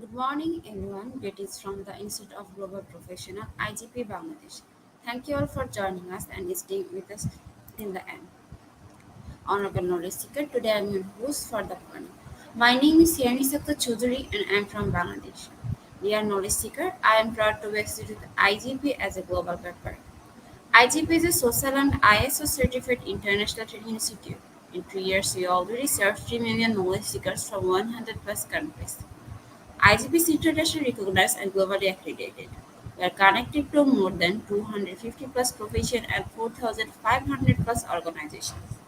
Good morning, everyone. Greetings from the Institute of Global Professional, IGP Bangladesh. Thank you all for joining us and staying with us till the end. Honorable Knowledge Seeker, today I am your host for the morning. My name is Yani Sakta Choudhury and I am from Bangladesh. Dear Knowledge Seeker, I am proud to be associated with IGP as a global paper. IGP is a social and ISO certified international training institute. In 3 years, we already served 3 million knowledge seekers from 100 plus countries. IGP is internationally recognized and globally accredited. We are connected to more than 250 plus professions and 4,500 plus organizations.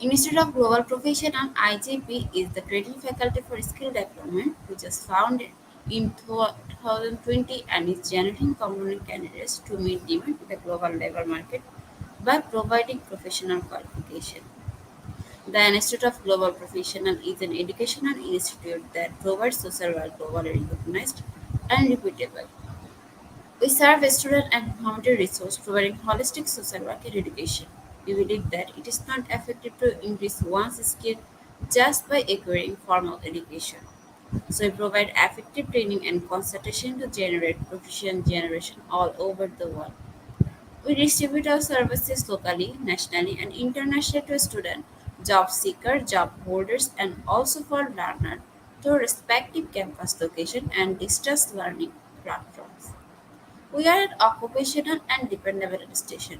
Institute of Global Professional (IGP) is the training faculty for skill development, which was founded in 2020 and is generating component candidates to meet demand in the global labor market by providing professional qualification. The Institute of Global Professional is an educational institute that provides social work globally recognized and repeatable. We serve student and community resource providing holistic social work and education. We believe that it is not effective to increase one's skill just by acquiring formal education. So we provide effective training and consultation to generate proficient generation all over the world. We distribute our services locally, nationally, and internationally to students, job seekers, job holders, and also for learners through respective campus location and distance learning platforms. We are an occupational and dependable station.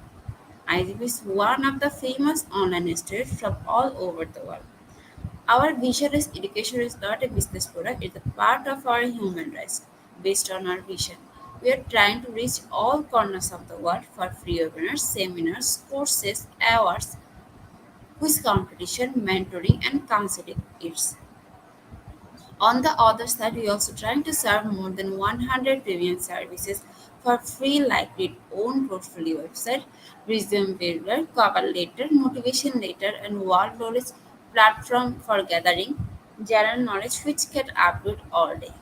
IGP is one of the famous online institutes from all over the world. Our vision is education is not a business product, it's a part of our human rights. Based on our vision, we are trying to reach all corners of the world for free webinars, seminars, courses, awards, quiz competition, mentoring, and counseling. It's on the other side, we also trying to serve more than 100 premium services for free like read own portfolio website, resume builder, cover letter, motivation letter, and world knowledge platform for gathering general knowledge which can upload all day.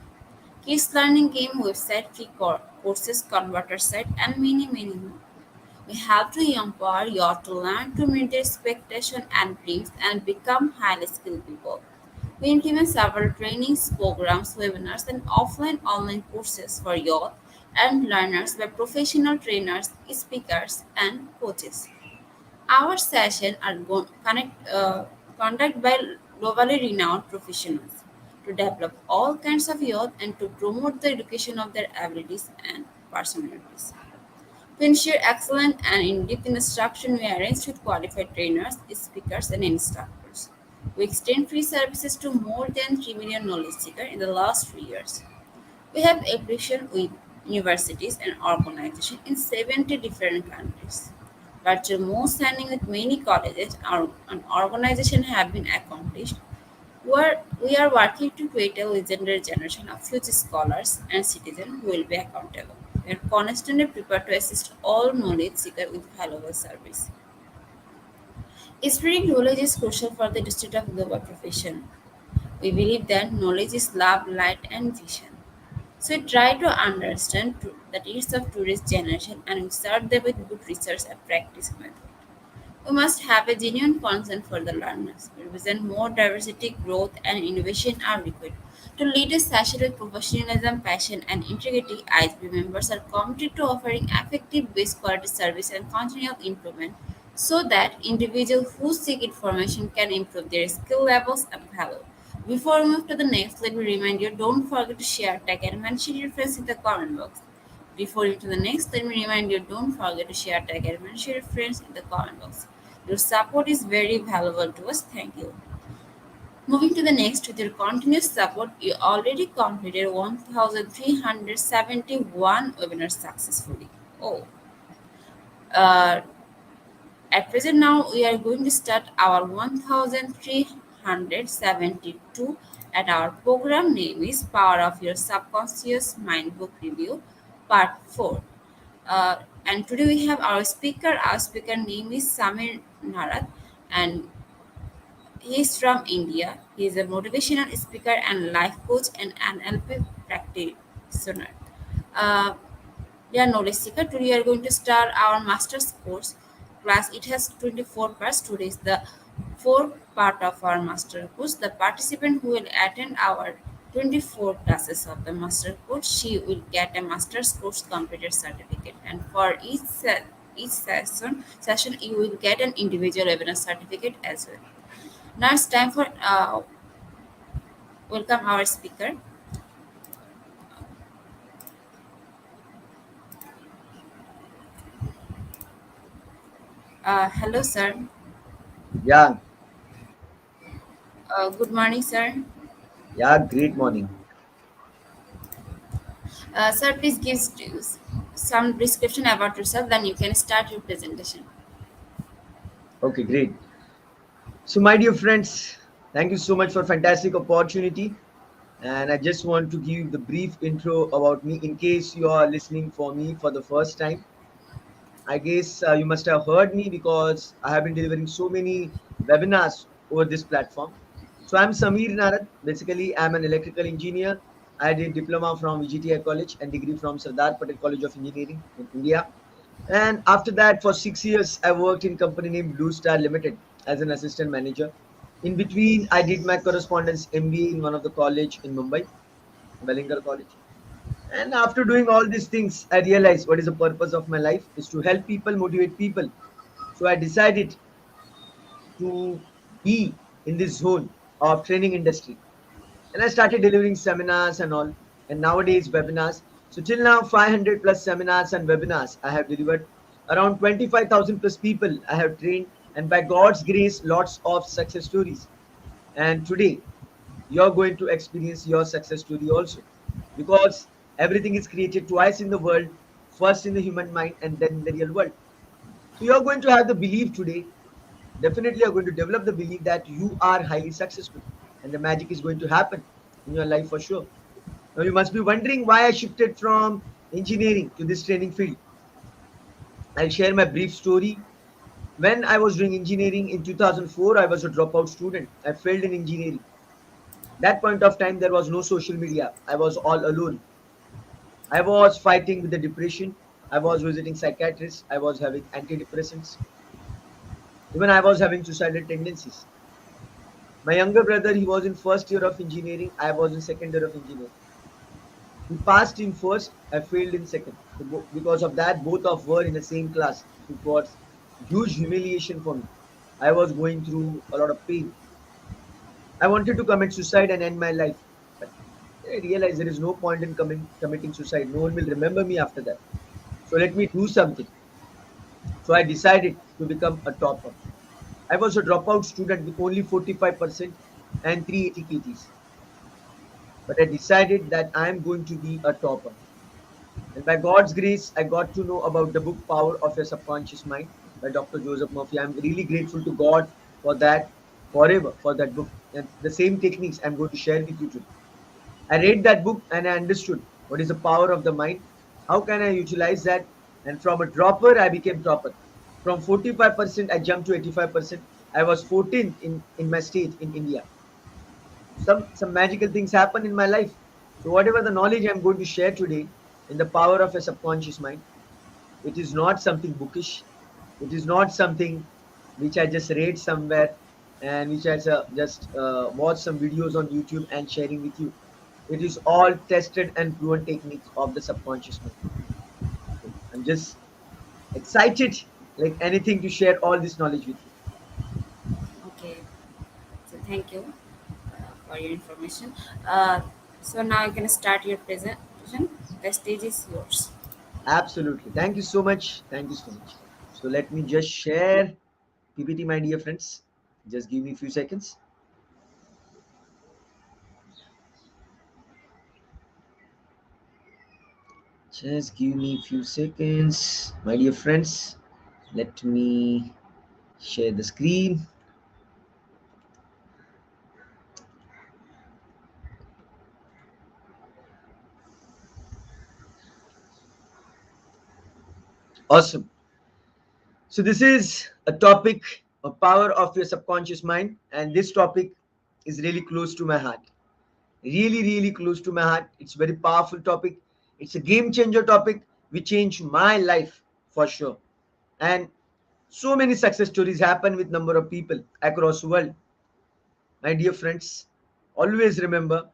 Kids learning game website, free courses, converter site, and many more. We have to empower you to learn to meet their expectations and dreams and become highly skilled people. We implement several trainings, programs, webinars, and offline online courses for youth and learners by professional trainers, speakers, and coaches. Our sessions are conducted by globally renowned professionals to develop all kinds of youth and to promote the education of their abilities and personalities. To ensure excellent and in-depth instruction, we arrange with qualified trainers, speakers, and instructors. We extend free services to more than 3 million knowledge seekers in the last 3 years. We have affiliation with universities and organizations in 70 different countries. Virtual more signing with many colleges and organizations have been accomplished. We are working to create a legendary generation of future scholars and citizens who will be accountable. We are constantly prepared to assist all knowledge seekers with valuable service. Spreading knowledge is crucial for the district of global profession. We believe that knowledge is love, light, and vision. So we try to understand the needs of today's generation and we serve them with good research and practice methods. We must have a genuine concern for the learners. Represent more diversity, growth, and innovation are required. To lead a session with professionalism, passion, and integrity, ISB members are committed to offering effective base quality service and continual improvement so that individuals who seek information can improve their skill levels and value. Before we move to the next, let me remind you don't forget to share, tag, and mention your friends in the comment box. Before you to the next, let me remind you don't forget to share, tag, and mention your friends in the comment box. Your support is very valuable to us. Thank you. Moving to the next, with your continuous support, you already completed 1,371 webinars successfully. Oh, uh, at present now we are going to start our 1372 and our program name is Power of Your Subconscious Mind Book Review Part 4. And today we have our speaker. Our speaker name is Samir Narat and he is from India. He is a motivational speaker and life coach and an NLP practitioner. Uh, Dear knowledge seeker, today we are going to start our master's course class. It has 24 parts. Today is the fourth part of our master course. The participant who will attend our 24 classes of the master course, she will get a master's course completed certificate. And for each session, you will get an individual webinar certificate as well. Now it's time for welcome our speaker. Hello, sir. Yeah, Good morning, sir. yeah, great morning. Sir, please give some description about yourself, then you can start your presentation. Okay, great. So, my dear friends, thank you so much for fantastic opportunity. And I just want to give the brief intro about me in case you are listening for me for the first time. I guess you must have heard me because I have been delivering so many webinars over this platform. So, I'm Samir Narad. Basically, I'm an electrical engineer. I did diploma from VGTI College and degree from Sardar Patel College of Engineering in India. And after that, for 6 years, I worked in company named Blue Star Limited as an assistant manager. In between, I did my correspondence MBA in one of the college in Mumbai, Bellinger College. And after doing all these things, I realized what is the purpose of my life is to help people, motivate people. So I decided to be in this zone of training industry. And I started delivering seminars and all, and nowadays webinars. So till now, 500 plus seminars and webinars I have delivered. Around 25,000 plus people I have trained, and by God's grace, lots of success stories. And today, you're going to experience your success story also, because everything is created twice in the world, first in the human mind and then in the real world. So you're going to have the belief today. Definitely, you're going to develop the belief that you are highly successful, and the magic is going to happen in your life for sure. Now, you must be wondering why I shifted from engineering to this training field. I'll share my brief story. When I was doing engineering in 2004, I was a dropout student. I failed in engineering. That point of time, there was no social media. I was all alone. I was fighting with the depression. I was visiting psychiatrists. I was having antidepressants. Even I was having suicidal tendencies. My younger brother, he was in first year of engineering. I was in second year of engineering. He passed in first. I failed in second. So because of that, both of were in the same class. So it was huge humiliation for me. I was going through a lot of pain. I wanted to commit suicide and end my life, but I realized there is no point in committing suicide. No one will remember me after that. So let me do something. So I decided to become a topper. I was a dropout student with only 45% and 380 KTs. But I decided that I am going to be a topper. And by God's grace, I got to know about the book Power of Your Subconscious Mind by Dr. Joseph Murphy. I'm really grateful to God for that, forever, for that book. And the same techniques I'm going to share with you today. I read that book and I understood what is the power of the mind. How can I utilize that? And from a dropper, I became topper. From 45%, I jumped to 85%. I was 14th in my state in India. Some magical things happen in my life. So whatever the knowledge I'm going to share today in the power of a subconscious mind, it is not something bookish. It is not something which I just read somewhere and which I just watch some videos on YouTube and sharing with you. It is all tested and proven techniques of the subconscious mind. So I'm just excited like anything to share all this knowledge with you. Okay, so thank you for your information. Uh, so now you can start your presentation. The stage is yours. Absolutely. Thank you so much. Thank you so much. So let me just share PPT, my dear friends. Just give me a few seconds. Just give me a few seconds, my dear friends. Let me share the screen. Awesome. So this is a topic of power of your subconscious mind, and this topic is really close to my heart. Really, really close to my heart. It's a very powerful topic. It's a game changer topic which changed my life for sure. And so many success stories happen with number of people across the world. My dear friends, always remember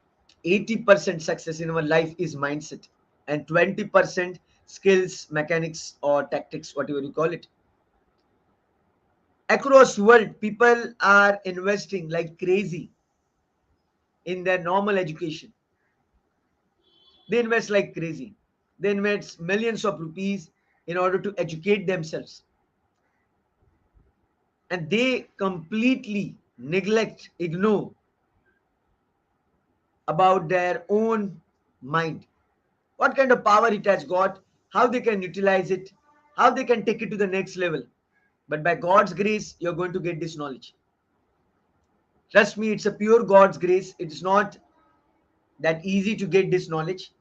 80% success in our life is mindset and 20% skills, mechanics, or tactics, whatever you call it. Across world, people are investing like crazy in their normal education. They invest like crazy. They invest millions of rupees in order to educate themselves. And they completely neglect, ignore about their own mind. What kind of power it has got, how they can utilize it, how they can take it to the next level. But by God's grace, you're going to get this knowledge. Trust me, it's a pure God's grace. It's not that easy to get this knowledge.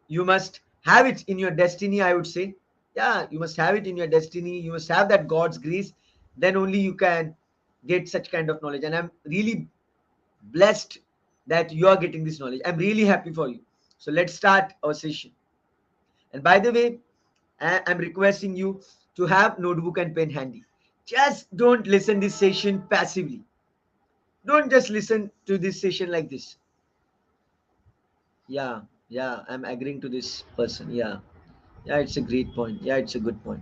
You must have it in your destiny, I would say. Yeah, you must have it in your destiny. You must have that God's grace. Then only you can get such kind of knowledge. And I'm really blessed that you are getting this knowledge. I'm really happy for you. So let's start our session. And by the way, I'm requesting you to have notebook and pen handy. Just don't listen this session passively. Don't just listen to this session like this. Yeah, yeah, I'm agreeing to this person. Yeah, yeah, it's a great point. Yeah, it's a good point.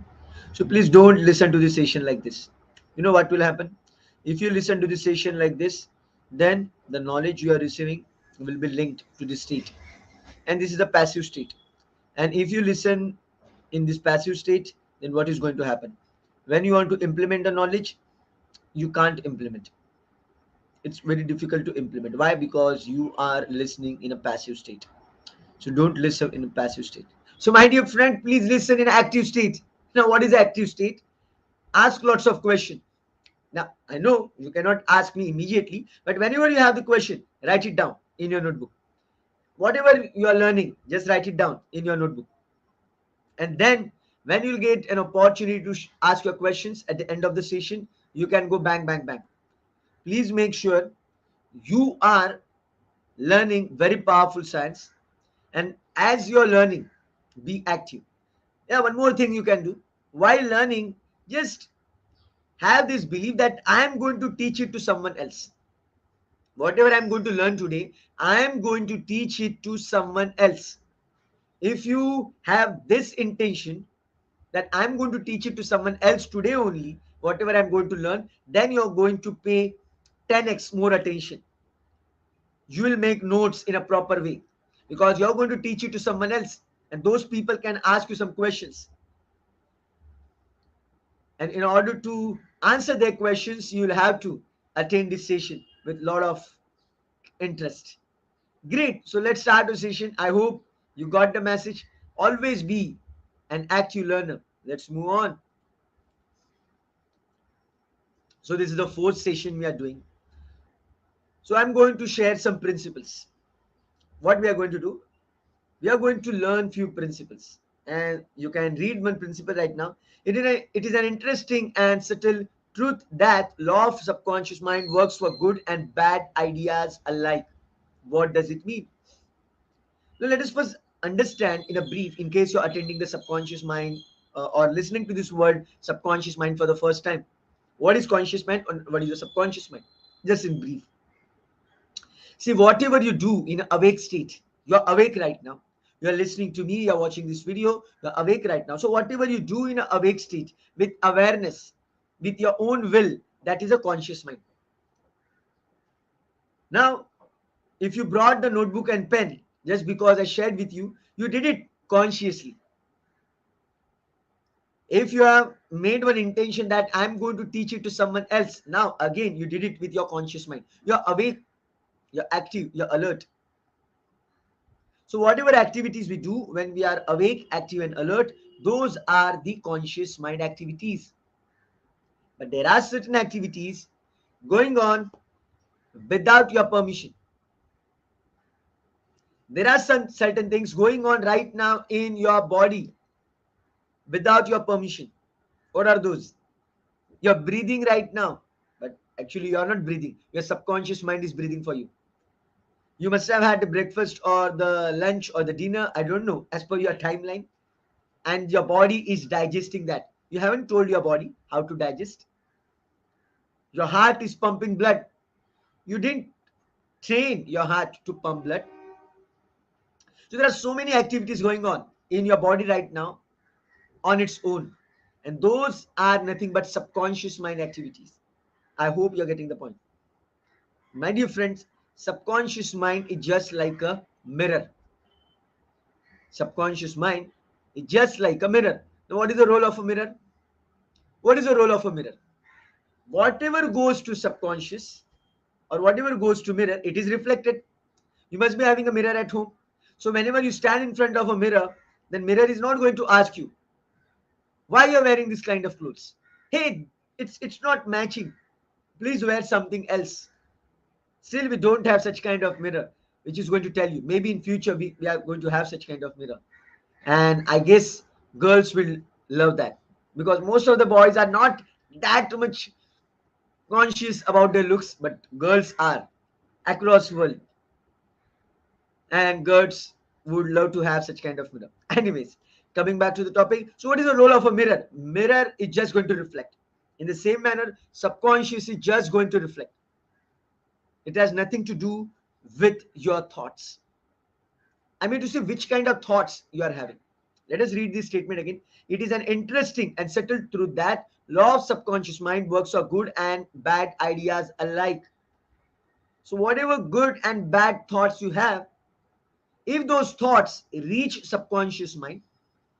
So please don't listen to this session like this. You know what will happen? If you listen to this session like this, then the knowledge you are receiving will be linked to this state. And this is a passive state. And if you listen in this passive state, then what is going to happen? When you want to implement the knowledge, you can't implement. It's very difficult to implement. Why? Because you are listening in a passive state. So don't listen in a passive state. So my dear friend, please listen in active state. Now, what is active state? Ask lots of questions. Now, I know you cannot ask me immediately, but whenever you have the question, write it down in your notebook. Whatever you are learning, just write it down in your notebook. And then when you'll get an opportunity to ask your questions at the end of the session, you can go bang, bang, bang. Please make sure you are learning very powerful science. And as you're learning, be active. Yeah, one more thing you can do while learning, just have this belief that I am going to teach it to someone else. Whatever I'm going to learn today, I am going to teach it to someone else. If you have this intention that I'm going to teach it to someone else today only, whatever I'm going to learn, then you're going to pay 10x more attention. You will make notes in a proper way because you're going to teach it to someone else, and those people can ask you some questions. And in order to answer their questions, you'll have to attend this session with a lot of interest. Great. So let's start the session. I hope you got the message. Always be an active learner. Let's move on. So this is the fourth session we are doing. So I'm going to share some principles. What we are going to do? We are going to learn few principles. And you can read one principle right now. It is an interesting and subtle truth that law of subconscious mind works for good and bad ideas alike. What does it mean? Now, let us first understand in a brief, in case you're attending the subconscious mind or listening to this word subconscious mind for the first time. What is conscious mind and what is the subconscious mind? Just in brief. See, whatever you do in awake state, you're awake right now. You're listening to me, you're watching this video, you're awake right now. So, whatever you do in an awake state with awareness, with your own will, that is a conscious mind. Now, if you brought the notebook and pen just because I shared with you, you did it consciously. If you have made one intention that I'm going to teach it to someone else, now again you did it with your conscious mind. You're awake, you're active, you're alert. So whatever activities we do when we are awake, active and alert, those are the conscious mind activities. But there are certain activities going on without your permission. There are some certain things going on right now in your body without your permission. What are those? You're breathing right now, but actually you're not breathing. Your subconscious mind is breathing for you. You must have had the breakfast or the lunch or the dinner, I don't know, as per your timeline, and your body is digesting that. You haven't told your body how to digest. Your heart is pumping blood. You didn't train your heart to pump blood. So there are so many activities going on in your body right now on its own. And those are nothing but subconscious mind activities. I hope you're getting the point. My dear friends, subconscious mind is just like a mirror. Subconscious mind is just like a mirror. Now, what is the role of a mirror? What is the role of a mirror? Whatever goes to subconscious or whatever goes to mirror, it is reflected. You must be having a mirror at home. So whenever you stand in front of a mirror, then mirror is not going to ask you why you're wearing this kind of clothes. Hey, it's not matching. Please wear something else. Still, we don't have such kind of mirror, which is going to tell you. Maybe in future we are going to have such kind of mirror. And I guess girls will love that because most of the boys are not that much conscious about their looks, but girls are across world, and girls would love to have such kind of mirror. Anyways, coming back to the topic, so what is the role of a mirror? Mirror is just going to reflect. In the same manner, subconscious is just going to reflect. It has nothing to do with your thoughts. I mean to say which kind of thoughts you are having. Let us read this statement again. It is an interesting and subtle truth that law of subconscious mind works for good and bad ideas alike. So whatever good and bad thoughts you have, if those thoughts reach subconscious mind,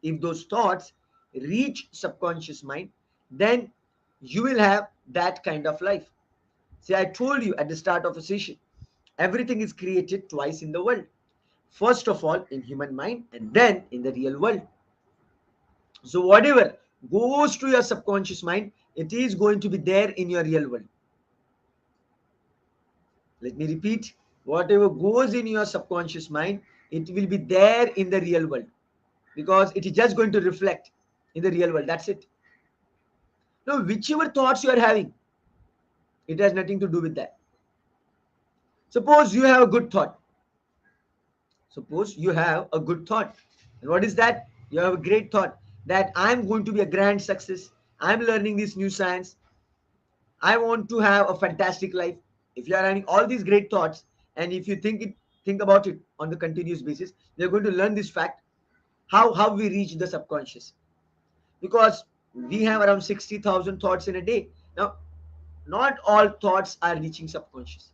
if those thoughts reach subconscious mind, then you will have that kind of life. See, I told you at the start of a session, everything is created twice in the world. First of all, in human mind, and then in the real world. So whatever goes to your subconscious mind, it is going to be there in your real world. Let me repeat. Whatever goes in your subconscious mind, it will be there in the real world because it is just going to reflect in the real world. That's it. Now, whichever thoughts you are having, it has nothing to do with that. Suppose you have a good thought. Suppose you have a good thought. And what is that? You have a great thought. that I'm going to be a grand success. I'm learning this new science. I want to have a fantastic life. If you are having all these great thoughts, and if you think about it on the continuous basis, you're going to learn this fact how we reach the subconscious, because we have around 60,000 thoughts in a day. Now, not all thoughts are reaching subconscious.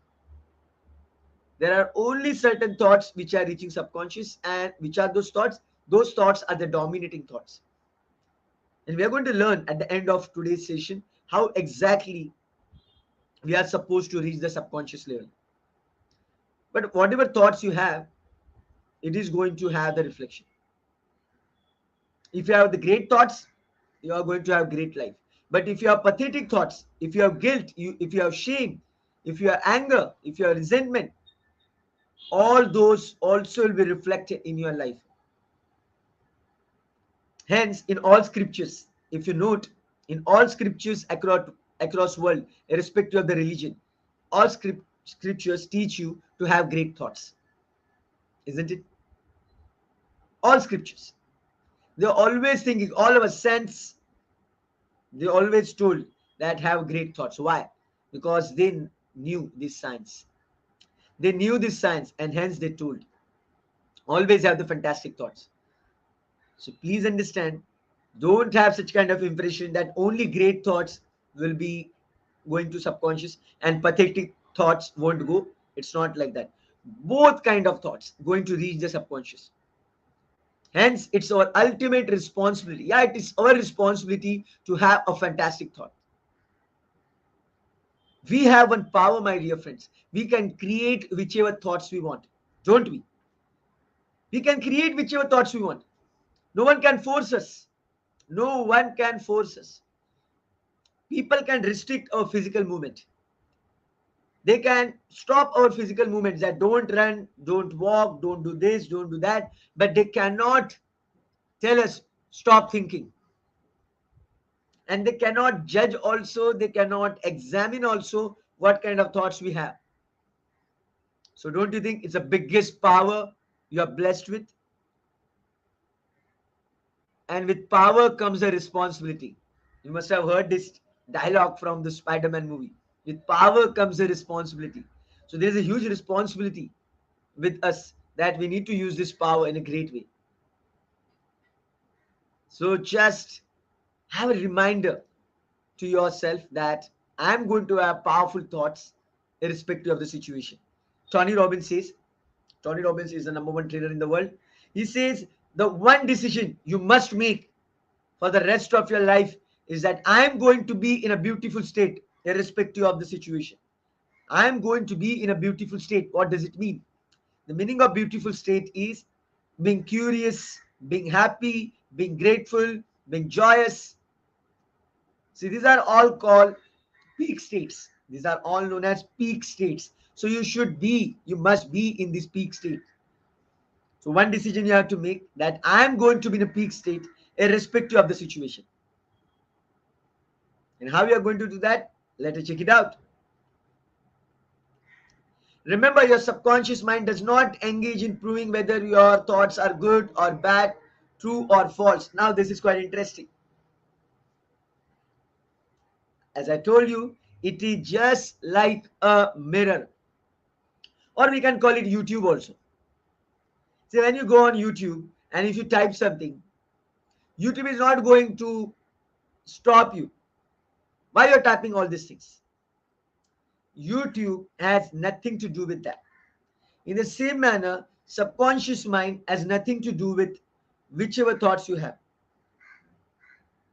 There are only certain thoughts which are reaching subconscious, and which are those thoughts? Those thoughts are the dominating thoughts. And we are going to learn at the end of today's session how exactly we are supposed to reach the subconscious level. But whatever thoughts you have, it is going to have the reflection. If you have the great thoughts, you are going to have great life. But if you have pathetic thoughts, if you have guilt, if you have shame, if you have anger, if you have resentment, all those also will be reflected in your life. Hence, in all scriptures, if you note, in all scriptures across world, irrespective of the religion, all scriptures teach you to have great thoughts, isn't it? All scriptures. They're always thinking, all our saints, they always told that have great thoughts. Why? Because they knew this science. They knew this science, and hence they told. Always have the fantastic thoughts. So please understand, don't have such kind of impression that only great thoughts will be going to subconscious and pathetic thoughts won't go. It's not like that. Both kind of thoughts going to reach the subconscious. Hence, it's our ultimate responsibility. Yeah, it is our responsibility to have a fantastic thought. We have one power, my dear friends. We can create whichever thoughts we want, don't we? We can create whichever thoughts we want. No one can force us. No one can force us. People can restrict our physical movement. They can stop our physical movements, that don't run, don't walk, don't do this, don't do that. But they cannot tell us stop thinking. And they cannot judge also. They cannot examine also what kind of thoughts we have. So don't you think it's the biggest power you are blessed with? And with power comes a responsibility. You must have heard this dialogue from the Spider-Man movie. With power comes a responsibility. So there is a huge responsibility with us that we need to use this power in a great way. So just have a reminder to yourself that I'm going to have powerful thoughts irrespective of the situation. Tony Robbins says, Tony Robbins is the number one trainer in the world. He says the one decision you must make for the rest of your life is that I'm going to be in a beautiful state irrespective of the situation. I'm going to be in a beautiful state. What does it mean? The meaning of beautiful state is being curious, being happy, being grateful, being joyous. See, these are all called peak states. These are all known as peak states. So you must be in this peak state. So one decision you have to make, that I am going to be in a peak state irrespective of the situation. And how you are going to do that? Let us check it out. Remember, your subconscious mind does not engage in proving whether your thoughts are good or bad, true or false. Now, this is quite interesting. As I told you, it is just like a mirror, or we can call it YouTube also. See, when you go on YouTube and if you type something, YouTube is not going to stop you. Why you're typing all these things? YouTube has nothing to do with that. In the same manner, subconscious mind has nothing to do with whichever thoughts you have.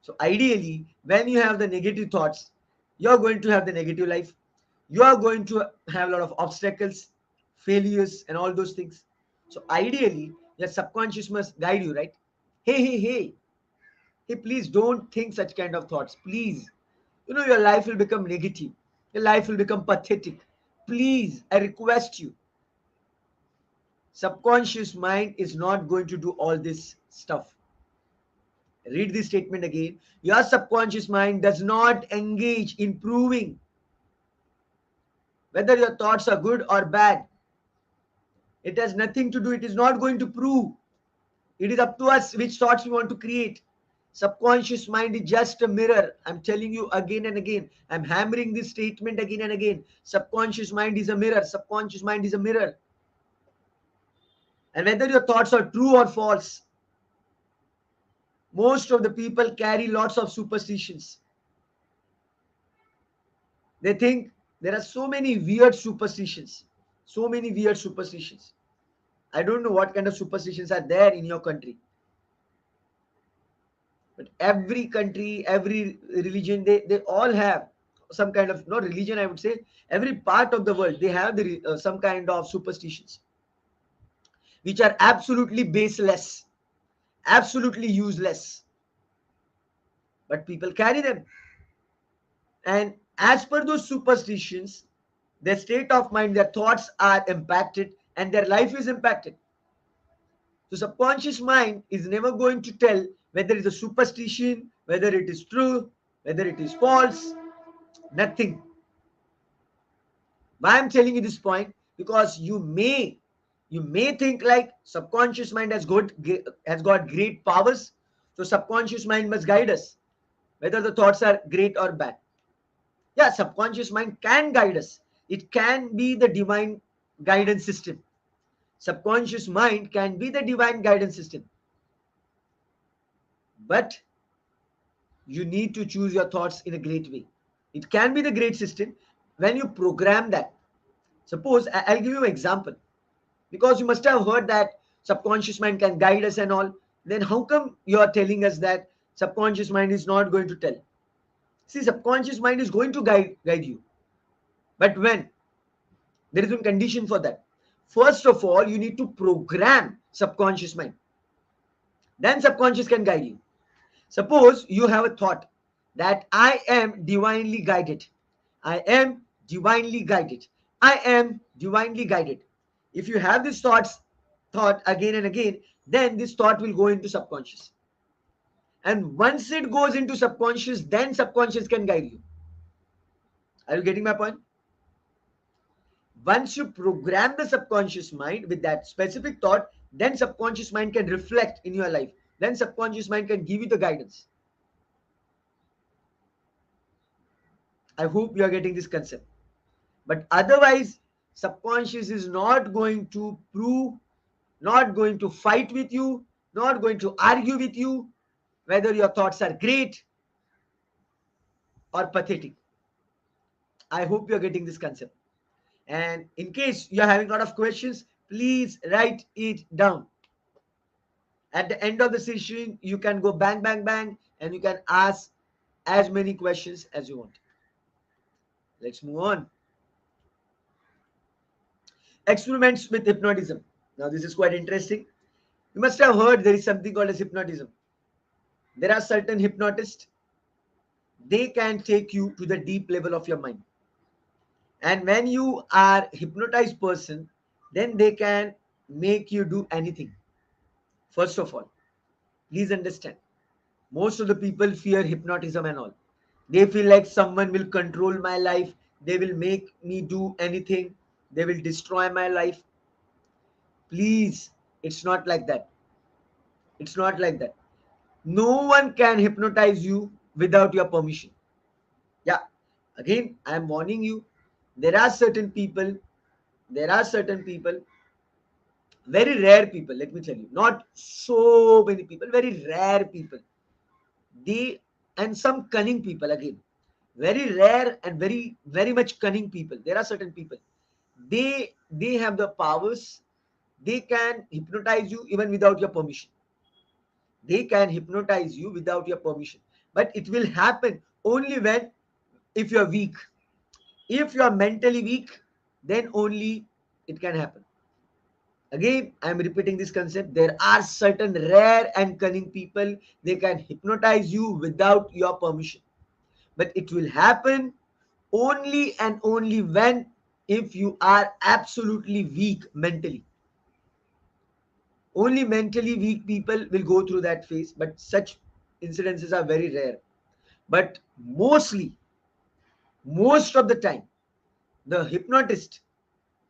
So ideally, when you have the negative thoughts, you're going to have the negative life. You are going to have a lot of obstacles, failures, and all those things. So ideally, your subconscious must guide you, right? Hey, hey, hey, hey, please don't think such kind of thoughts. Please. Your life will become negative. Your life will become pathetic. Please, I request you. Subconscious mind is not going to do all this stuff. Read this statement again. Your subconscious mind does not engage in proving whether your thoughts are good or bad. It has nothing to do. It is not going to prove. It is up to us which thoughts we want to create. Subconscious mind is just a mirror. I'm telling you again and again. I'm hammering this statement again and again. Subconscious mind is a mirror. Subconscious mind is a mirror. And whether your thoughts are true or false, most of the people carry lots of superstitions. They think there are so many weird superstitions. So many weird superstitions. I don't know what kind of superstitions are there in your country. But every country, every religion, they all have some kind of, not religion, I would say, every part of the world, they have some kind of superstitions, which are absolutely baseless, absolutely useless. But people carry them. And as per those superstitions, their state of mind, their thoughts are impacted and their life is impacted. So subconscious mind is never going to tell whether it's a superstition, whether it is true, whether it is false, nothing. Why I'm telling you this point? Because you may think like subconscious mind has got great powers. So subconscious mind must guide us, whether the thoughts are great or bad. Yeah, subconscious mind can guide us. It can be the divine guidance system. Subconscious mind can be the divine guidance system. But you need to choose your thoughts in a great way. It can be the great system when you program that. Suppose I'll give you an example. Because you must have heard that subconscious mind can guide us and all. Then how come you are telling us that subconscious mind is not going to tell? See, subconscious mind is going to guide you. But when? There is one condition for that. First of all, you need to program subconscious mind. Then subconscious can guide you. Suppose you have a thought that I am divinely guided. I am divinely guided. I am divinely guided. If you have this thought again and again, then this thought will go into subconscious. And once it goes into subconscious, then subconscious can guide you. Are you getting my point? Once you program the subconscious mind with that specific thought, then subconscious mind can reflect in your life. Then subconscious mind can give you the guidance. I hope you are getting this concept. But otherwise, subconscious is not going to prove, not going to fight with you, not going to argue with you, whether your thoughts are great or pathetic. I hope you're getting this concept. And in case you're having a lot of questions, please write it down. At the end of the session, you can go bang, bang, bang, and you can ask as many questions as you want. Let's move on. Experiments with hypnotism. Now, this is quite interesting. You must have heard there is something called as hypnotism. There are certain hypnotists, they can take you to the deep level of your mind. And when you are hypnotized person, then they can make you do anything. First of all, please understand, most of the people fear hypnotism and all. They feel like someone will control my life, they will make me do anything, they will destroy my life. Please, it's not like that. It's not like that. No one can hypnotize you without your permission. Yeah, again, I am warning you. There are certain people, there are certain people, very rare people, let me tell you, not so many people, very rare people. They, and some cunning people again, very rare and very, very much cunning people. There are certain people, they have the powers, they can hypnotize you even without your permission. They can hypnotize you without your permission. But it will happen only when, if you're weak. If you are mentally weak, then only it can happen. Again, I am repeating this concept. There are certain rare and cunning people. They can hypnotize you without your permission. But it will happen only and only when, if you are absolutely weak mentally. Only mentally weak people will go through that phase. But such incidences are very rare. But most of the time, the hypnotist,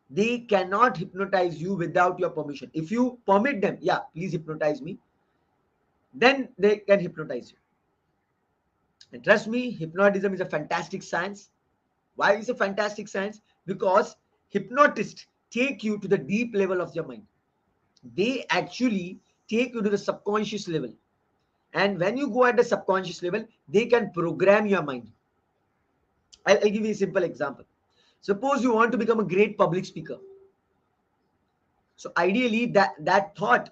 they cannot hypnotize you without your permission. If you permit them, yeah, please hypnotize me, then they can hypnotize you. And trust me, hypnotism is a fantastic science. Why is it a fantastic science? Because hypnotists take you to the deep level of your mind. They actually take you to the subconscious level. And when you go at the subconscious level, they can program your mind. I'll give you a simple example. Suppose you want to become a great public speaker. So ideally, that thought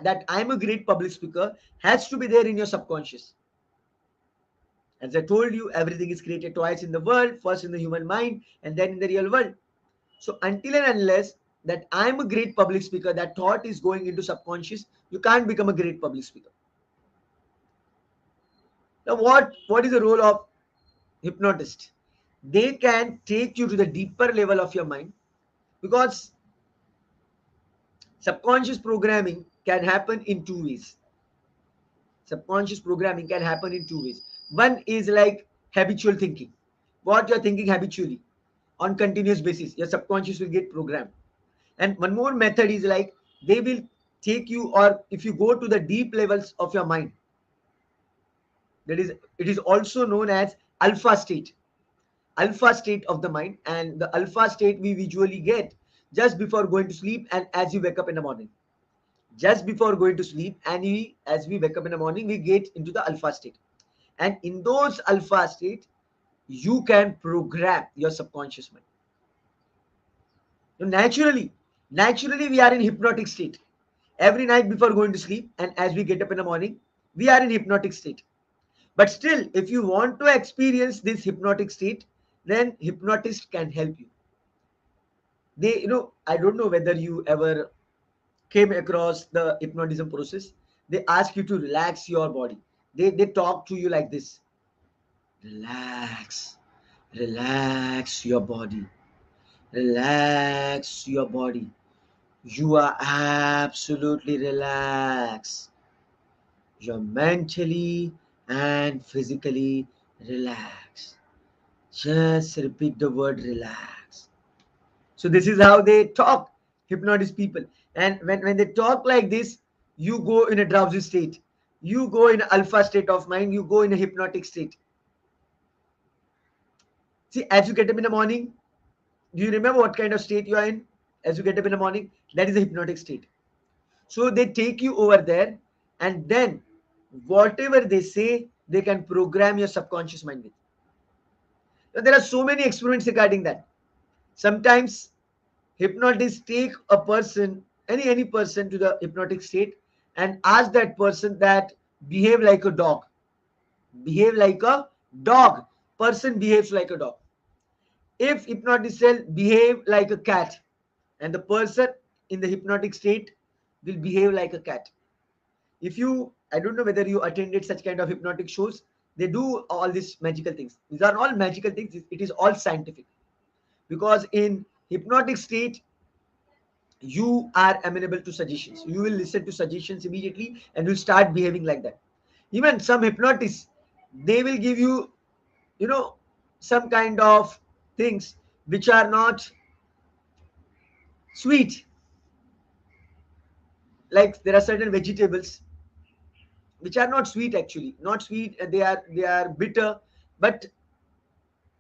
that I'm a great public speaker has to be there in your subconscious. As I told you, everything is created twice in the world, first in the human mind and then in the real world. So until and unless that I'm a great public speaker, that thought is going into subconscious, you can't become a great public speaker. Now what is the role of hypnotist? They can take you to the deeper level of your mind, because subconscious programming can happen in two ways. Subconscious programming can happen in two ways. One is like habitual thinking. What you're thinking habitually on continuous basis, your subconscious will get programmed. And one more method is like they will take you, or if you go to the deep levels of your mind, that is, it is also known as alpha state. Alpha state of the mind, and the alpha state we visually get just before going to sleep and as you wake up in the morning. Just before going to sleep and as we wake up in the morning, we get into the alpha state. And in those alpha state, you can program your subconscious mind. So naturally we are in hypnotic state every night before going to sleep, and as we get up in the morning, we are in hypnotic state. But still, if you want to experience this hypnotic state, then hypnotist can help you. They, I don't know whether you ever came across the hypnotism process. They ask you to relax your body. They talk to you like this: relax, relax your body, relax your body. You are absolutely relaxed. You're mentally and physically relaxed. Just repeat the word relax. So this is how they talk, hypnotist people. And when they talk like this, you go in a drowsy state. You go in an alpha state of mind. You go in a hypnotic state. See, as you get up in the morning, do you remember what kind of state you are in? As you get up in the morning, that is a hypnotic state. So they take you over there, and then whatever they say, they can program your subconscious mind with. Now, there are so many experiments regarding that. Sometimes hypnotists take a person, any person, to the hypnotic state and ask that person that behave like a dog. Behave like a dog. Person behaves like a dog. If hypnotist tell behave like a cat, and the person in the hypnotic state will behave like a cat. If you, I don't know whether you attended such kind of hypnotic shows, they do all these magical things. These are all magical things. It is all scientific, because in hypnotic state you are amenable to suggestions. You will listen to suggestions immediately and will start behaving like that. Even some hypnotists, they will give you, you know some kind of things which are not sweet. Like there are certain vegetables which are not sweet, actually not sweet, they are bitter. But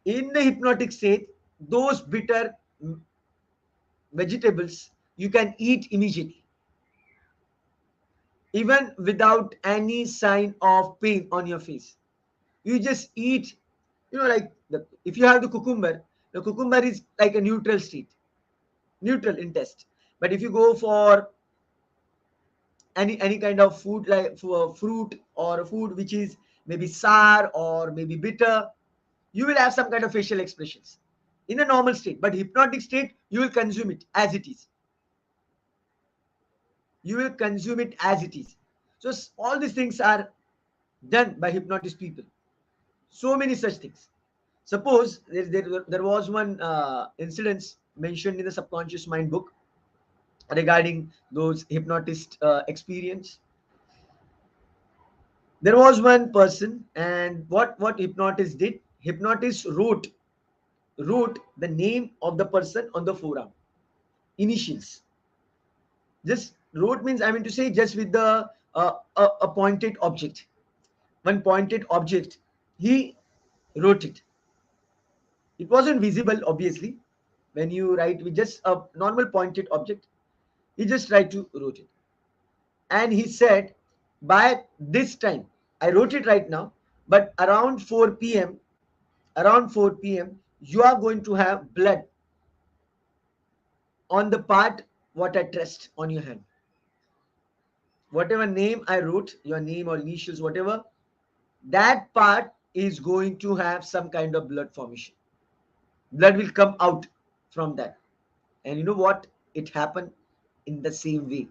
in the hypnotic state, those bitter vegetables you can eat immediately, even without any sign of pain on your face. You just eat, like if you have the cucumber is like a neutral state, neutral in taste. But if you go for any kind of food, like for fruit or a food which is maybe sour or maybe bitter, you will have some kind of facial expressions in a normal state. But hypnotic state, you will consume it as it is. You will consume it as it is. So all these things are done by hypnotist people. So many such things. Suppose there was one incident mentioned in the subconscious mind book regarding those hypnotist experience. There was one person, and what hypnotist did, hypnotist wrote the name of the person on the forearm, initials. Just wrote means, I mean to say, just with the a pointed object, one pointed object. He wrote it. It wasn't visible, obviously, when you write with just a normal pointed object. He just tried to wrote it, and he said, by this time, I wrote it right now, but around 4 p.m., you are going to have blood on the part what I traced on your hand. Whatever name I wrote, your name or initials, whatever, that part is going to have some kind of blood formation. Blood will come out from that. And you know what? It happened in the same way.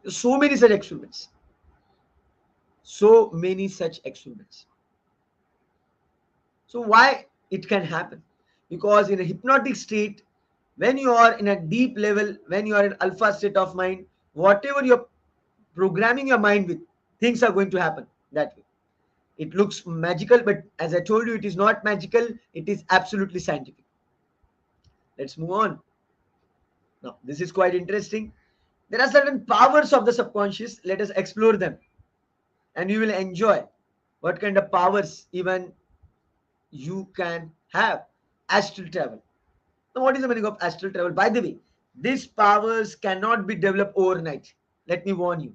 So many such experiments. So many such experiments. So why it can happen? Because in a hypnotic state, when you are in a deep level, when you are in alpha state of mind, whatever you're programming your mind with, things are going to happen that way. It looks magical, but as I told you, it is not magical. It is absolutely scientific. Let's move on. Now, this is quite interesting. There are certain powers of the subconscious. Let us explore them, and you will enjoy what kind of powers even you can have. Astral travel. Now, what is the meaning of astral travel? By the way, these powers cannot be developed overnight. Let me warn you.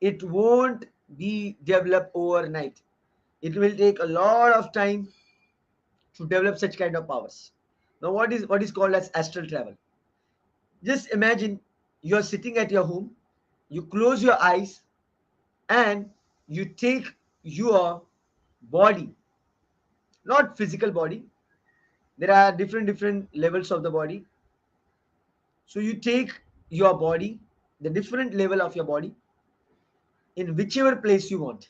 It won't be developed overnight. It will take a lot of time to develop such kind of powers. Now, what is called as astral travel? Just imagine you're sitting at your home, you close your eyes, and you take your body, not physical body. There are different levels of the body. So you take your body, the different level of your body, in whichever place you want,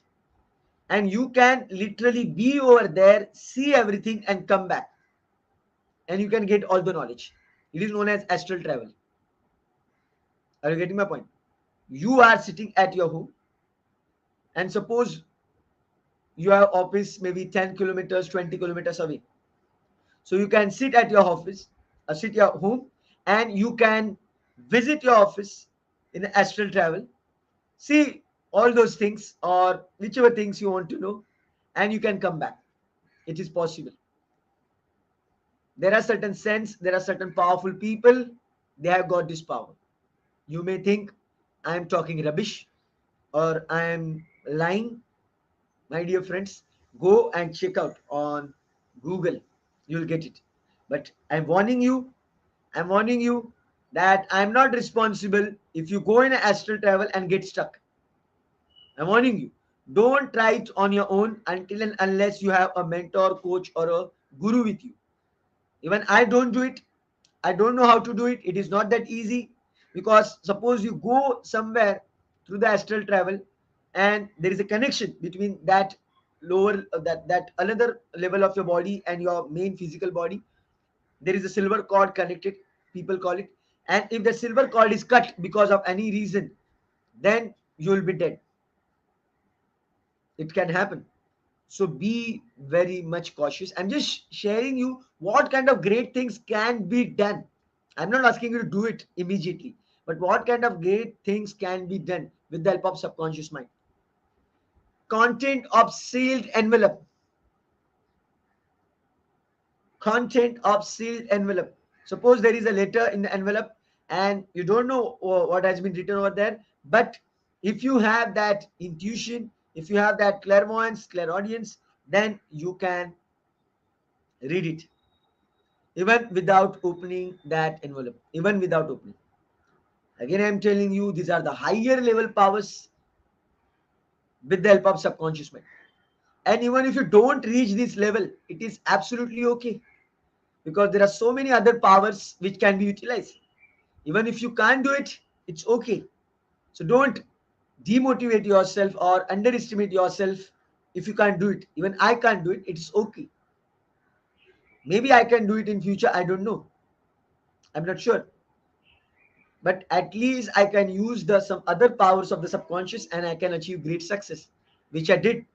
and you can literally be over there, see everything, and come back, and you can get all the knowledge. It is known as astral travel. Are you getting my point? You are sitting at your home, and suppose your office maybe 10 kilometers, 20 kilometers away. So you can sit at your office, sit your home, and you can visit your office in astral travel, see all those things or whichever things you want to know, and you can come back. It is possible. There are certain sense, there are certain powerful people, they have got this power. You may think I am talking rubbish or I am lying. My dear friends, go and check out on Google. You'll get it. But I'm warning you that I'm not responsible if you go in an astral travel and get stuck. I'm warning you. Don't try it on your own until and unless you have a mentor, coach, or a guru with you. Even I don't do it. I don't know how to do it. It is not that easy, because suppose you go somewhere through the astral travel and there is a connection between that lower that another level of your body and your main physical body. There is a silver cord connected, people call it. And if the silver cord is cut because of any reason, then you will be dead. It can happen. So be very much cautious. I'm just sharing you what kind of great things can be done. I'm not asking you to do it immediately, but what kind of great things can be done with the help of subconscious mind. Content of sealed envelope. Content of sealed envelope. Suppose there is a letter in the envelope and you don't know what has been written over there, but if you have that intuition, if you have that clairvoyance, clairaudience, then you can read it even without opening that envelope, even without opening. Again, I'm telling you, these are the higher level powers with the help of subconscious mind. And even if you don't reach this level, it is absolutely okay, because there are so many other powers which can be utilized. Even if you can't do it, it's okay. So don't demotivate yourself or underestimate yourself if you can't do it. Even I can't do it, it's okay. Maybe I can do it in future, I don't know. I'm not sure. But at least I can use the some other powers of the subconscious and I can achieve great success, which I did,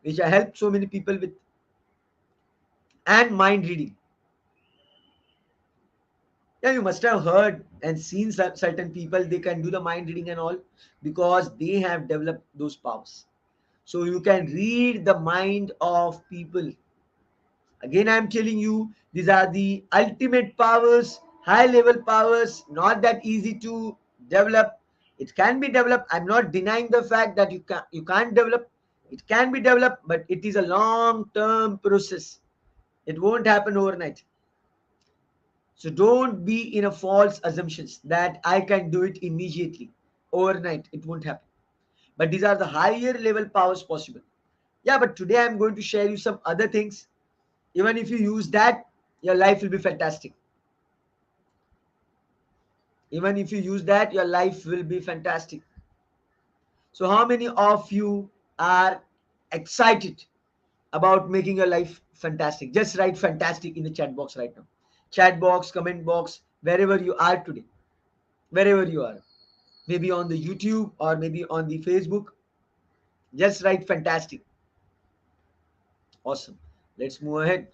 which I helped so many people with. And mind reading. Yeah, you must have heard and seen certain people, they can do the mind reading and all because they have developed those powers. So you can read the mind of people. Again, I'm telling you, these are the ultimate powers, high level powers, not that easy to develop. It can be developed. I'm not denying the fact that you can't develop. It can be developed, but it is a long term process. It won't happen overnight. So don't be in a false assumptions that I can do it immediately. Overnight, it won't happen. But these are the higher level powers possible. Yeah, but today I'm going to share you some other things. Even if you use that, your life will be fantastic. Even if you use that, your life will be fantastic. So how many of you are excited about making your life fantastic? Just write fantastic in the chat box right now. Chat box, comment box, wherever you are today. Wherever you are. Maybe on the YouTube or maybe on the Facebook. Just write fantastic. Awesome. Let's move ahead.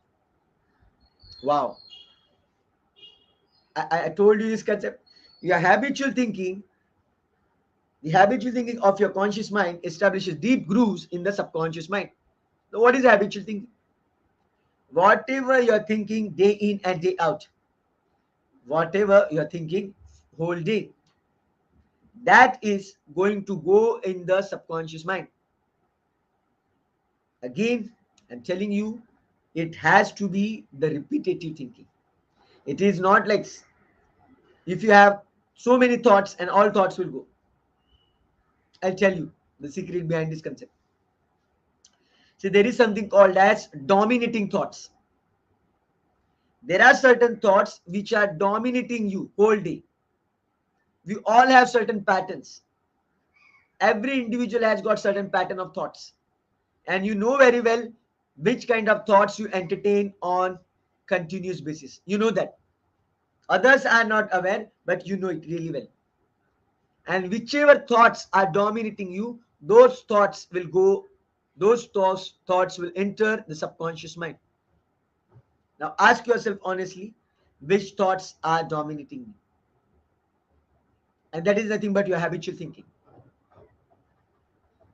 Wow. I told you this concept. Your habitual thinking, the habitual thinking of your conscious mind establishes deep grooves in the subconscious mind. So what is habitual thinking? Whatever you're thinking day in and day out, whatever you're thinking whole day, that is going to go in the subconscious mind. Again, I'm telling you, it has to be the repetitive thinking. It is not like if you have so many thoughts and all thoughts will go. I'll tell you the secret behind this concept. See, there is something called as dominating thoughts. There are certain thoughts which are dominating you whole day. We all have certain patterns. Every individual has got certain pattern of thoughts. And you know very well which kind of thoughts you entertain on continuous basis. You know that. Others are not aware, but you know it really well. And whichever thoughts are dominating you, those thoughts will enter the subconscious mind. Now ask yourself honestly, which thoughts are dominating me? And that is nothing but your habitual thinking.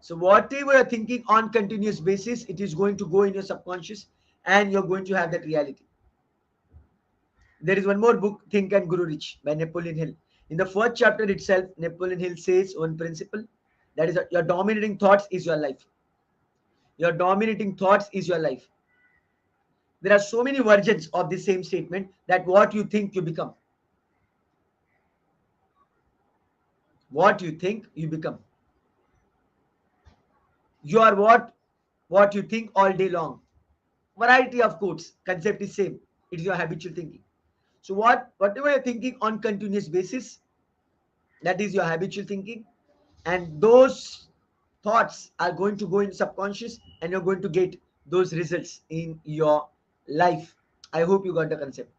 So whatever you're thinking on continuous basis, it is going to go in your subconscious and you're going to have that reality. There is one more book, Think and Grow Rich by Napoleon Hill. In the first chapter itself, Napoleon Hill says one principle, that is your dominating thoughts is your life. Your dominating thoughts is your life. There are so many versions of the same statement that what you think you become. What you think you become. You are what you think all day long. Variety of quotes. Concept is same. It is your habitual thinking. So whatever you're thinking on continuous basis, that is your habitual thinking, and those thoughts are going to go in subconscious, and you're going to get those results in your life. I hope you got the concept.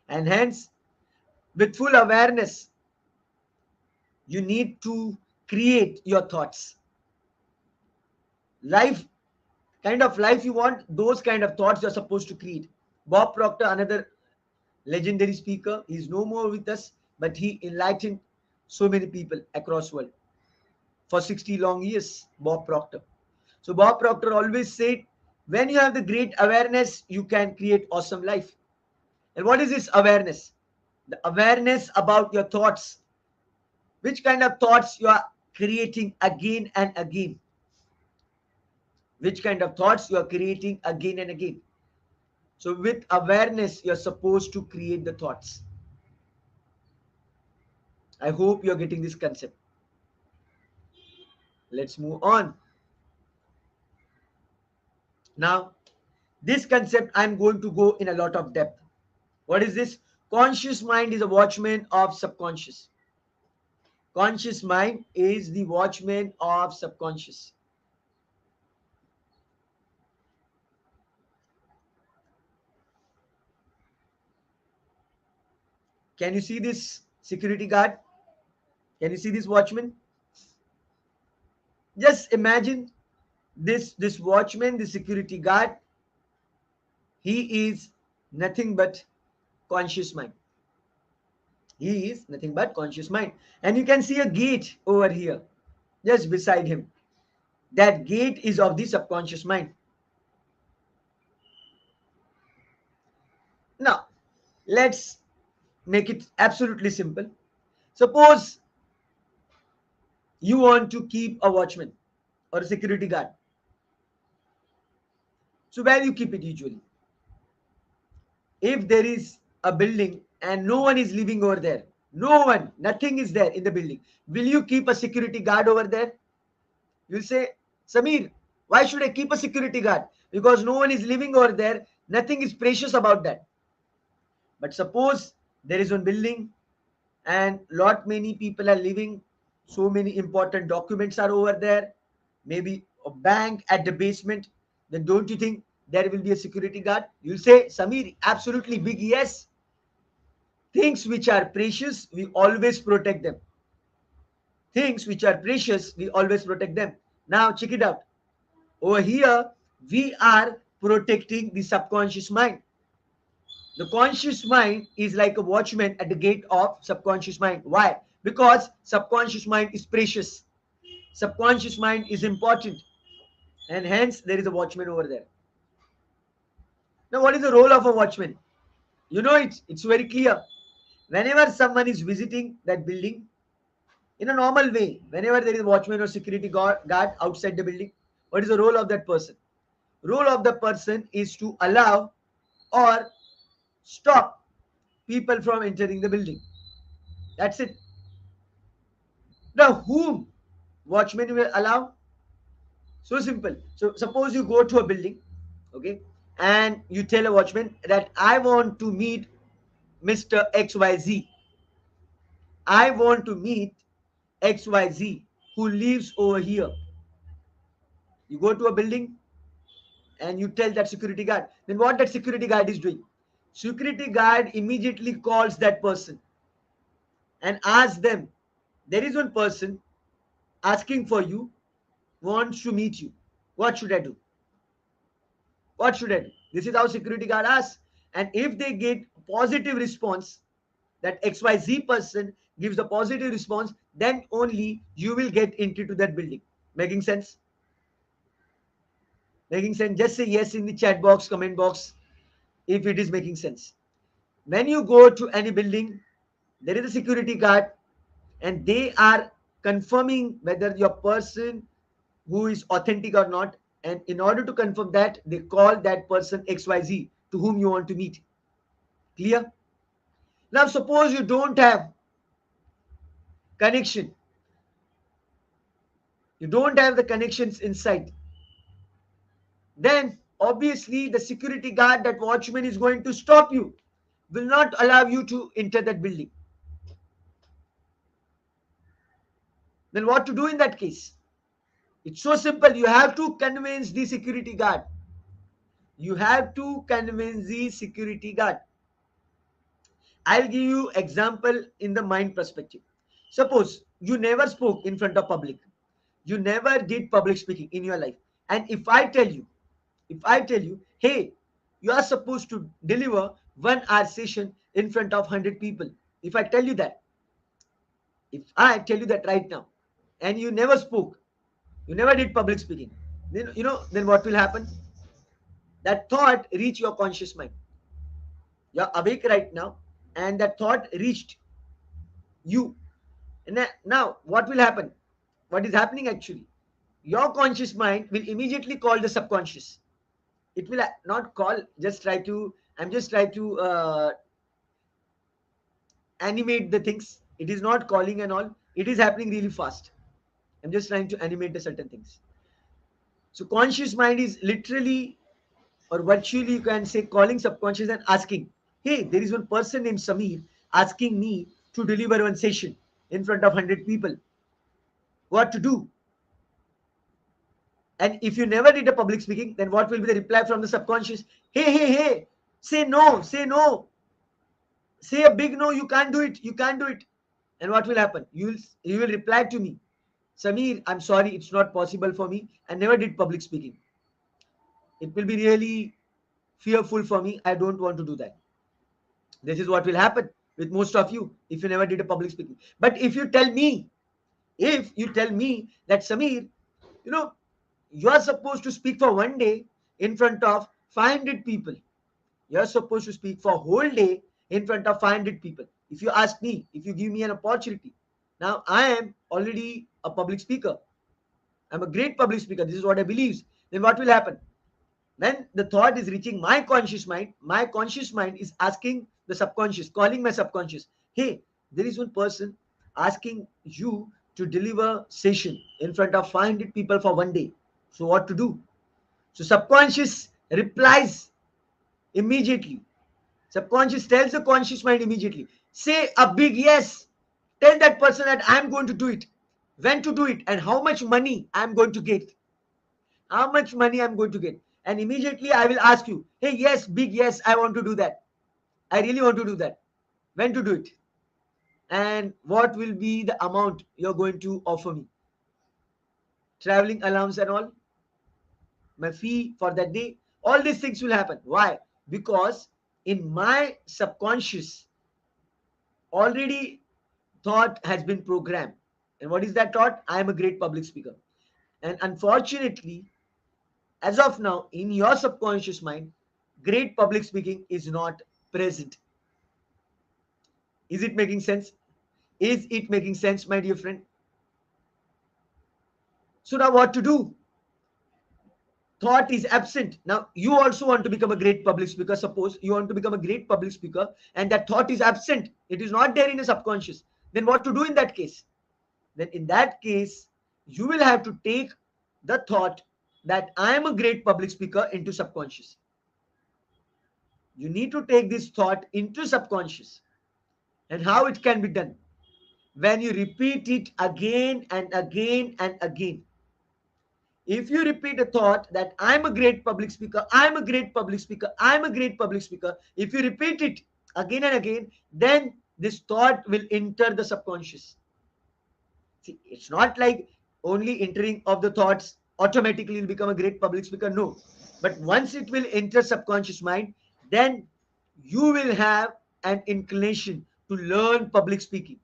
And hence, with full awareness, you need to create your thoughts. Life, kind of life you want, those kind of thoughts you're supposed to create. Bob Proctor, another legendary speaker, is no more with us, but he enlightened so many people across world for 60 long years. Bob Proctor. So Bob Proctor always said, when you have the great awareness, you can create awesome life. And what is this awareness? The awareness about your thoughts. Which kind of thoughts you are creating again and again? Which kind of thoughts you are creating again and again? So with awareness, you're supposed to create the thoughts. I hope you're getting this concept. Let's move on. Now, this concept I'm going to go in a lot of depth. What is this? Conscious mind is a watchman of subconscious. Conscious mind is the watchman of subconscious. Can you see this security guard? Can you see this watchman? Just imagine this watchman, the security guard, he is nothing but conscious mind. He is nothing but conscious mind. And you can see a gate over here, just beside him. That gate is of the subconscious mind. Now, let's make it absolutely simple. Suppose you want to keep a watchman or a security guard. So, where you keep it usually? If there is a building and no one is living over there, no one, nothing is there in the building, will you keep a security guard over there? You'll say, Samir, why should I keep a security guard? Because no one is living over there, nothing is precious about that. But suppose there is one building and lot many people are living, so many important documents are over there, maybe a bank at the basement, then don't you think there will be a security guard? You'll say, Samir, absolutely big yes. Things which are precious, we always protect them. Things which are precious, we always protect them. Now check it out. Over here, we are protecting the subconscious mind. The conscious mind is like a watchman at the gate of subconscious mind. Why? Because subconscious mind is precious. Subconscious mind is important. And hence, there is a watchman over there. Now, what is the role of a watchman? You know, it's very clear. Whenever someone is visiting that building, in a normal way, whenever there is a watchman or security guard outside the building, what is the role of that person? Role of the person is to allow or stop people from entering the building. That's it. Now, whom watchman will allow? So simple. So suppose you go to a building, okay, and you tell a watchman that I want to meet Mr. XYZ. I want to meet XYZ who lives over here. You go to a building and you tell that security guard. Then what that security guard is doing? Security guard immediately calls that person and asks them, there is one person asking for you, wants to meet you. What should I do? What should I do? This is how security guard asks. And if they get positive response, that XYZ person gives a positive response, then only you will get into that building. Making sense? Making sense? Just say yes in the chat box, comment box, if it is making sense. When you go to any building, there is a security guard and they are confirming whether your person who is authentic or not. And in order to confirm that, they call that person XYZ to whom you want to meet. Clear? Now, suppose you don't have connection. You don't have the connections inside. Then, obviously, the security guard, that watchman is going to stop you, will not allow you to enter that building. Then, what to do in that case? It's so simple. You have to convince the security guard. You have to convince the security guard. I'll give you example in the mind perspective. Suppose you never spoke in front of public. You never did public speaking in your life. And if I tell you, hey, you are supposed to deliver 1 hour session in front of 100 people. If I tell you that, if I tell you that right now, and you never spoke, you never did public speaking, then then what will happen? That thought reach your conscious mind. You're awake right now, and that thought reached you. And now what will happen? What is happening actually? Your conscious mind will immediately call the subconscious. It will not call, just try to, I'm just trying to animate the things. It is not calling and all. It is happening really fast. I'm just trying to animate the certain things. So conscious mind is literally or virtually, you can say, calling subconscious and asking, hey, there is one person named Samir asking me to deliver one session in front of 100 people. What to do? And if you never did a public speaking, then what will be the reply from the subconscious? Hey, hey, hey, say no, say no. Say a big no, you can't do it, you can't do it. And what will happen? You will reply to me, Samir, I'm sorry, it's not possible for me. I never did public speaking. It will be really fearful for me. I don't want to do that. This is what will happen. with most of you if you never did a public speaking. But if you tell me that Samir, you know, you are supposed to speak for one day in front of 500 people. You are supposed to speak for a whole day in front of 500 people. If you ask me, if you give me an opportunity, now I am already a public speaker. I'm a great public speaker. This is what I believe. Then what will happen? When the thought is reaching my conscious mind is asking the subconscious, calling my subconscious, hey, there is one person asking you to deliver session in front of 500 people for one day. So what to do? So subconscious replies immediately. Subconscious tells the conscious mind immediately. Say a big yes. Tell that person that I'm going to do it, when to do it, and how much money I'm going to get. How much money I'm going to get. And immediately I will ask you, hey, yes, big yes, I want to do that. I really want to do that. When to do it? And what will be the amount you're going to offer me? Traveling allowance and all, my fee for that day, all these things will happen. Why? Because in my subconscious, already thought has been programmed. And what is that thought? I am a great public speaker. And unfortunately, as of now, in your subconscious mind, great public speaking is not present. Is it making sense? Is it making sense, my dear friend? So now what to do? Thought is absent. Now you also want to become a great public speaker. Suppose you want to become a great public speaker and that thought is absent. It is not there in the subconscious. Then what to do in that case? Then in that case, you will have to take the thought that I am a great public speaker into subconscious. You need to take this thought into subconscious. And how it can be done? When you repeat it again and again and again. If you repeat a thought that I'm a great public speaker, I'm a great public speaker, I'm a great public speaker, if you repeat it again and again, then this thought will enter the subconscious. See, it's not like only entering of the thoughts automatically will become a great public speaker. No. But once it will enter subconscious mind, then you will have an inclination to learn public speaking.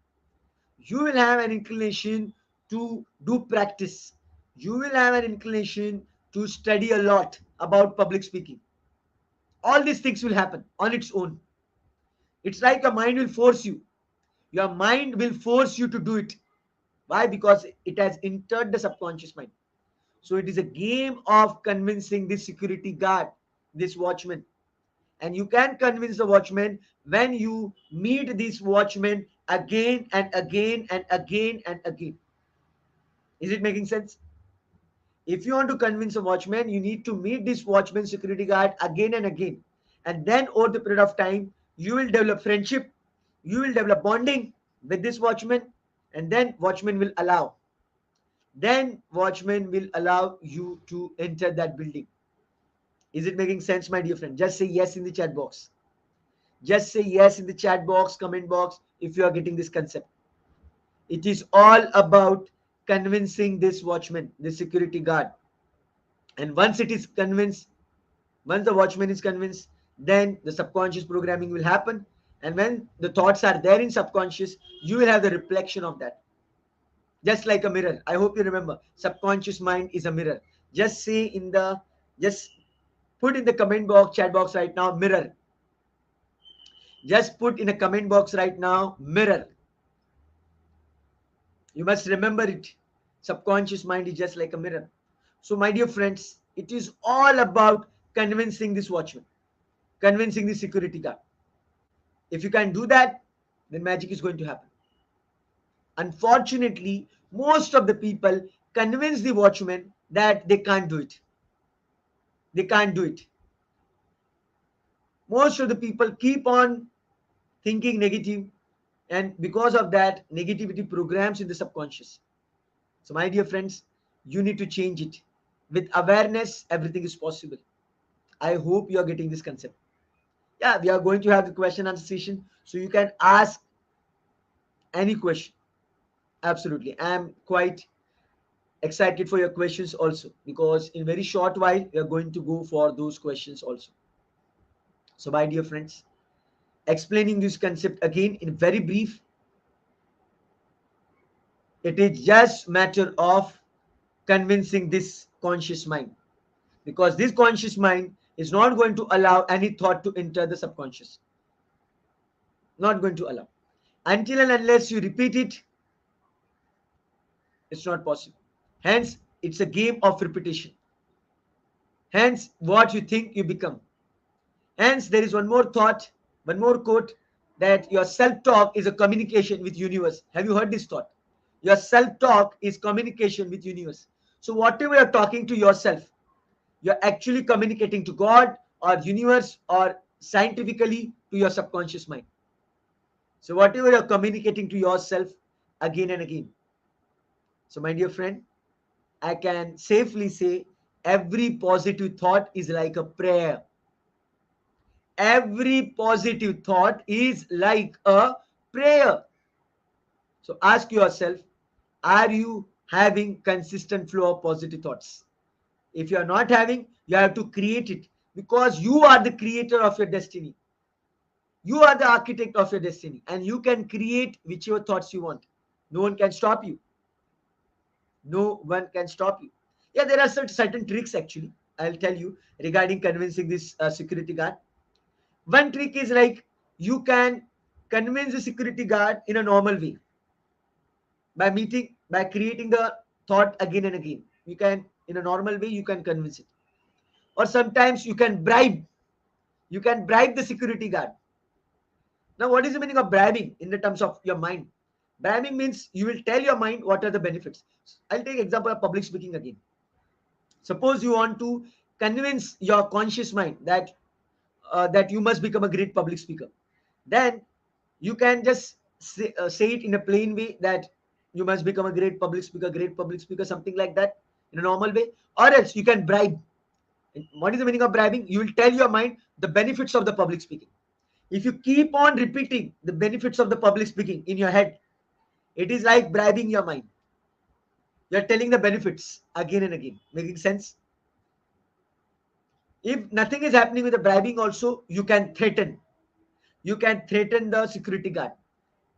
You will have an inclination to do practice. You will have an inclination to study a lot about public speaking. All these things will happen on its own. It's like your mind will force you. Your mind will force you to do it. Why? Because it has entered the subconscious mind. So it is a game of convincing this security guard, this watchman. And you can convince the watchman when you meet this watchman again and again and again and again. Is it making sense? If you want to convince a watchman, you need to meet this watchman security guard again and again. And then over the period of time, you will develop friendship, you will develop bonding with this watchman, and then watchman will allow. Then watchman will allow you to enter that building. Is it making sense, my dear friend? Just say yes in the chat box. Just say yes in the chat box, comment box, if you are getting this concept. It is all about convincing this watchman, this security guard. And once it is convinced, once the watchman is convinced, then the subconscious programming will happen. And when the thoughts are there in subconscious, you will have the reflection of that. Just like a mirror. I hope you remember. Subconscious mind is a mirror. Just say in the, just put in the comment box, chat box right now, mirror. Just put in a comment box right now, mirror. You must remember it. Subconscious mind is just like a mirror. So, my dear friends, it is all about convincing this watchman, convincing the security guard. If you can do that, then magic is going to happen. Unfortunately, most of the people convince the watchman that they can't do it. They can't do it. Most of the people keep on thinking negative, and because of that, negativity programs in the subconscious. So, my dear friends, you need to change it. With awareness, everything is possible. I hope you are getting this concept. Yeah, we are going to have the question answer session, so you can ask any question. Absolutely. I am quite excited for your questions also, because in very short while we are going to go for those questions also. So my dear friends, explaining this concept again in very brief. It is just matter of convincing this conscious mind, because this conscious mind is not going to allow any thought to enter the subconscious. Not going to allow. Until and unless you repeat it, it's not possible. Hence, it's a game of repetition. Hence, what you think you become. Hence, there is one more thought, one more quote, that your self-talk is a communication with universe. Have you heard this thought? Your self-talk is communication with universe. So whatever you're talking to yourself, you're actually communicating to God or universe or scientifically to your subconscious mind. So whatever you're communicating to yourself again and again. So my dear friend, I can safely say every positive thought is like a prayer. Every positive thought is like a prayer. So ask yourself, are you having consistent flow of positive thoughts? If you are not having, you have to create it, because you are the creator of your destiny. You are the architect of your destiny, and you can create whichever thoughts you want. No one can stop you. No one can stop you. Yeah, there are certain tricks actually. I'll tell you regarding convincing this security guard. One trick is like, you can convince the security guard in a normal way by creating the thought again and again. You can, in a normal way, you can convince it. Or sometimes you can bribe the security guard. Now, what is the meaning of bribing in the terms of your mind? Bribing means you will tell your mind what are the benefits. I'll take example of public speaking again. Suppose you want to convince your conscious mind that you must become a great public speaker. Then you can just say it in a plain way, that you must become a great public speaker, something like that, in a normal way. Or else you can bribe. What is the meaning of bribing? You will tell your mind the benefits of the public speaking. If you keep on repeating the benefits of the public speaking in your head, it is like bribing your mind. You're telling the benefits again and again. Making sense? If nothing is happening with the bribing also, you can threaten. You can threaten the security guard.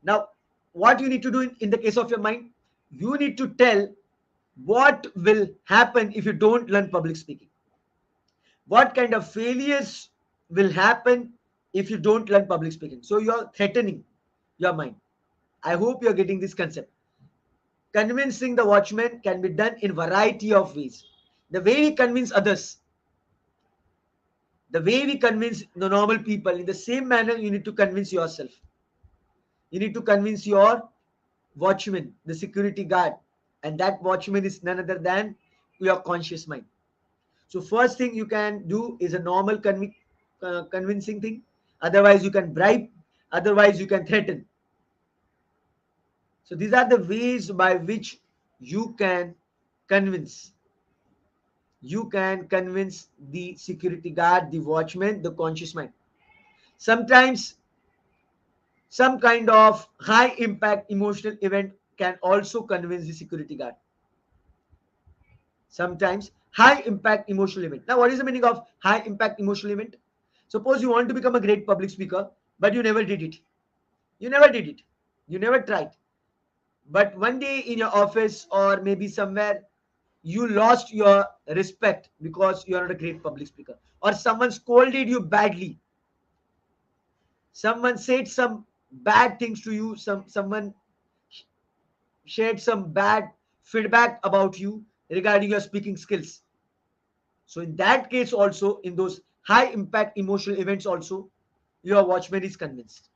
Now, what you need to do in the case of your mind, you need to tell what will happen if you don't learn public speaking. What kind of failures will happen if you don't learn public speaking. So you're threatening your mind. I hope you're getting this concept. Convincing the watchman can be done in variety of ways. The way we convince others, the way we convince the normal people, in the same manner you need to convince yourself. You need to convince your watchman, the security guard, and that watchman is none other than your conscious mind. So first thing you can do is a normal convincing thing. Otherwise you can bribe. Otherwise you can threaten. So these are the ways by which you can convince. You can convince the security guard, the watchman, the conscious mind. Sometimes some kind of high impact emotional event can also convince the security guard. Sometimes high impact emotional event. Now, what is the meaning of high impact emotional event? Suppose you want to become a great public speaker, but you never did it. You never did it. You never tried. But one day in your office or maybe somewhere, you lost your respect because you are not a great public speaker, or someone scolded you badly. Someone said some bad things to you. Someone shared some bad feedback about you regarding your speaking skills. So in that case also, in those high impact emotional events also, your watchman is convinced.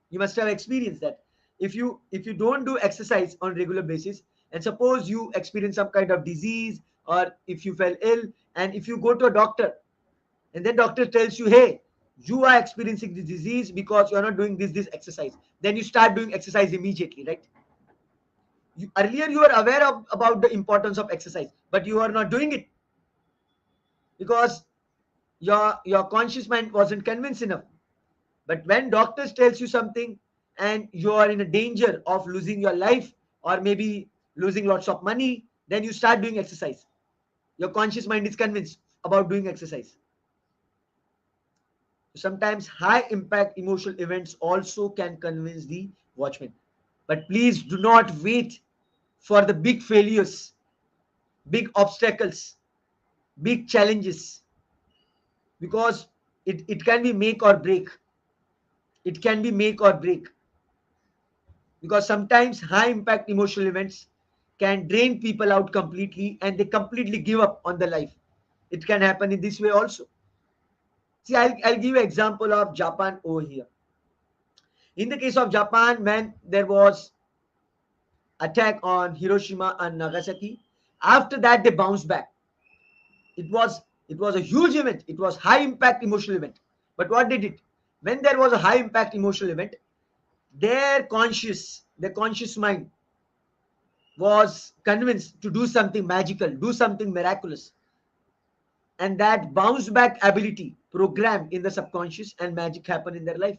You must have experienced that. If you don't do exercise on regular basis, and suppose you experience some kind of disease, or if you fell ill, and if you go to a doctor, and then doctor tells you, hey, you are experiencing this disease because you are not doing this exercise, then you start doing exercise immediately, right? Earlier you were aware about the importance of exercise, but you are not doing it because your conscious mind wasn't convinced enough. But when doctors tells you something and you are in a danger of losing your life, or maybe losing lots of money, then you start doing exercise. Your conscious mind is convinced about doing exercise. Sometimes high impact emotional events also can convince the watchman. But please do not wait for the big failures, big obstacles, big challenges, because it can be make or break. It can be make or break, because sometimes high impact emotional events can drain people out completely and they completely give up on the life. It can happen in this way also. See, I'll give you an example of Japan over here. In the case of Japan, when there was attack on Hiroshima and Nagasaki, after that they bounced back. It was a huge event. It was high impact emotional event. But what did it? When there was a high impact emotional event, their conscious mind was convinced to do something magical, do something miraculous, and that bounce back ability programmed in the subconscious and magic happen in their life.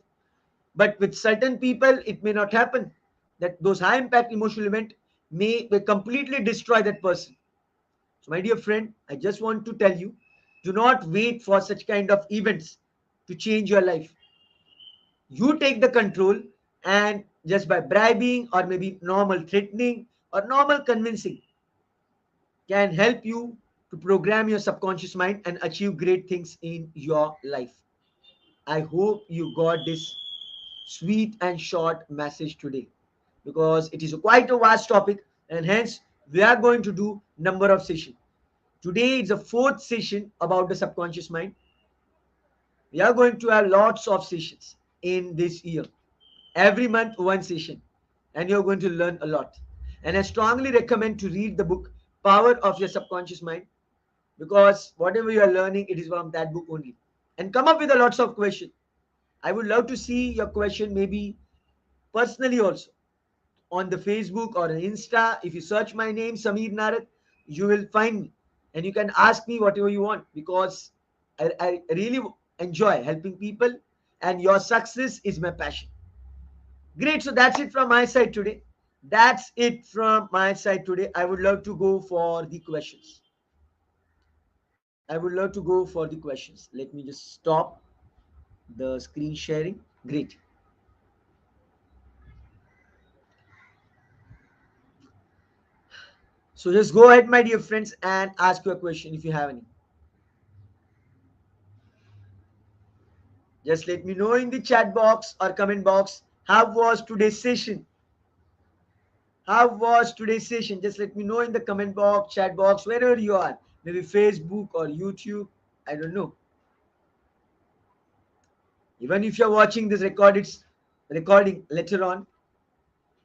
But with certain people, it may not happen. That those high impact emotional event may completely destroy that person. So, my dear friend, I just want to tell you, do not wait for such kind of events to change your life. You take the control, and just by bribing or maybe normal threatening or normal convincing can help you to program your subconscious mind and achieve great things in your life. I hope you got this sweet and short message today, because it is quite a vast topic, and hence we are going to do number of sessions. Today is the fourth session about the subconscious mind. We are going to have lots of sessions in this year. Every month, one session. And you're going to learn a lot. And I strongly recommend to read the book Power of Your Subconscious Mind, because whatever you are learning, it is from that book only. And come up with a lots of questions. I would love to see your question maybe personally also on the Facebook or on Insta. If you search my name, Samir Narad, you will find me. And you can ask me whatever you want, because I really enjoy helping people, and your success is my passion. Great. So that's it from my side today. That's it from my side today. I would love to go for the questions. I would love to go for the questions. Let me just stop the screen sharing. Great. So just go ahead, my dear friends, and ask your question if you have any. Just let me know in the chat box or comment box, how was today's session? How was today's session? Just let me know in the comment box, chat box, wherever you are. Maybe Facebook or YouTube. I don't know. Even if you're watching this recording later on,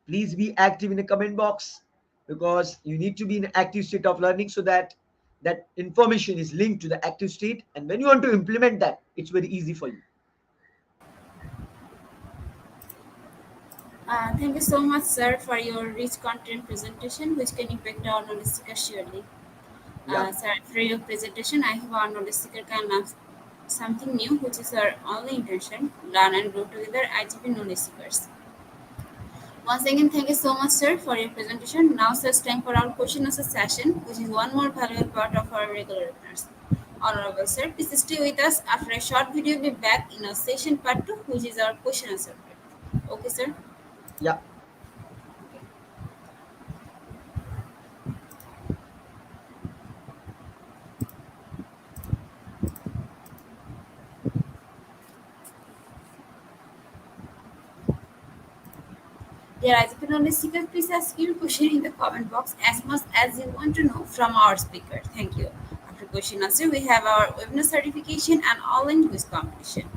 please be active in the comment box, because you need to be in an active state of learning, so that that information is linked to the active state. And when you want to implement that, it's very easy for you. Thank you so much, sir, for your rich content presentation, which can impact our knowledge seeker surely. Yeah. Sir, after your presentation, I hope our knowledge seeker can learn something new, which is our only intention: learn and grow together, IGP knowledge seekers. Once again, thank you so much, sir, for your presentation. Now, sir, it's time for our question answer session, which is one more valuable part of our regular webinars. Honorable sir, please stay with us. After a short video, we'll be back in our session part 2, which is our question answer part. Okay, sir? Yeah. Dear IGP knowledge seeker, please ask your question in the comment box as much as you want to know from our speaker. Thank you. After question answer, we have our webinar certification and online quiz competition.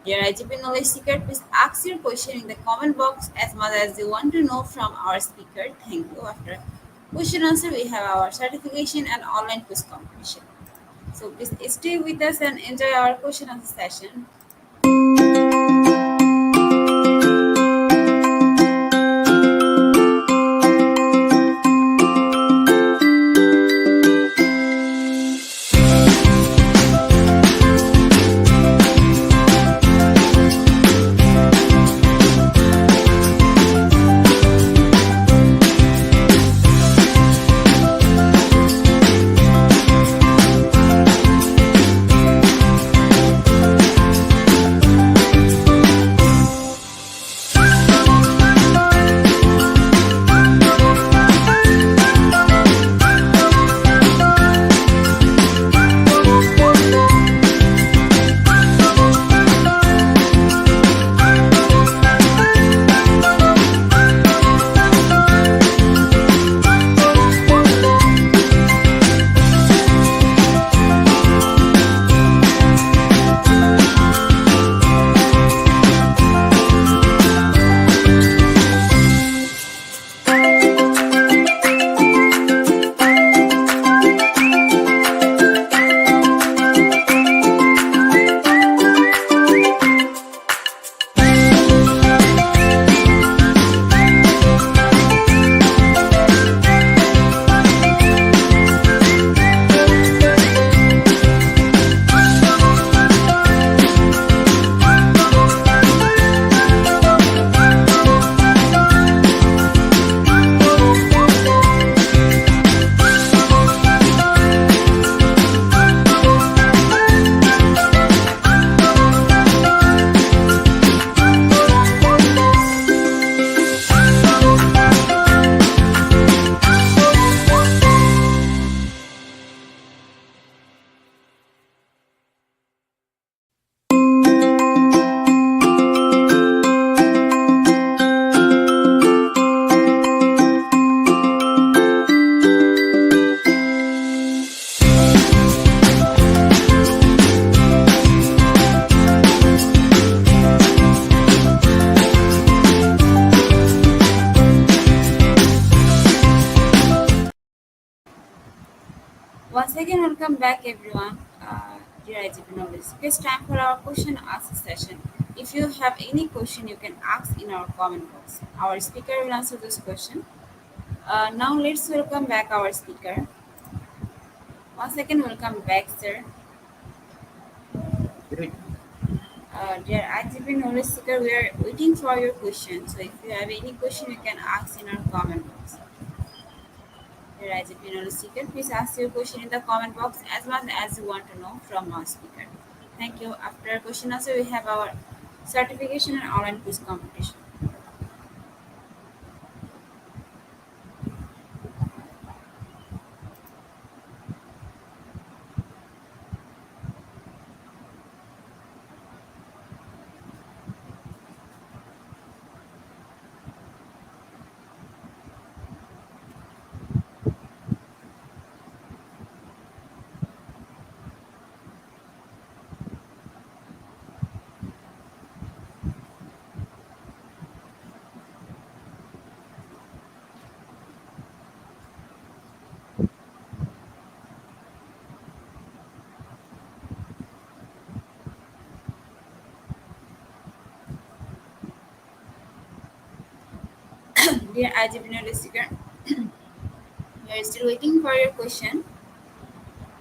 Dear IGP knowledge seeker, please ask your question in the comment box as much as you want to know from our speaker. Thank you. After question answer, we have our certification and online quiz competition. So please stay with us and enjoy our question answer session. Once again, welcome back everyone. Dear IGP Knowledge. It's time for our question ask session. If you have any question, you can ask in our comment box. Our speaker will answer this question. Now let's welcome back our speaker. Once again, welcome back, sir. Great. Dear IGP Knowledge Seeker, we are waiting for your question. So if you have any question, you can ask in our comment box. Dear IGP Knowledge Seeker, please ask your question in the comment box as much as you want to know from our speaker. Thank you. After our question answer, we have our certification and online quiz competition. Dear IGP Knowledge Seeker, we are still waiting for your question.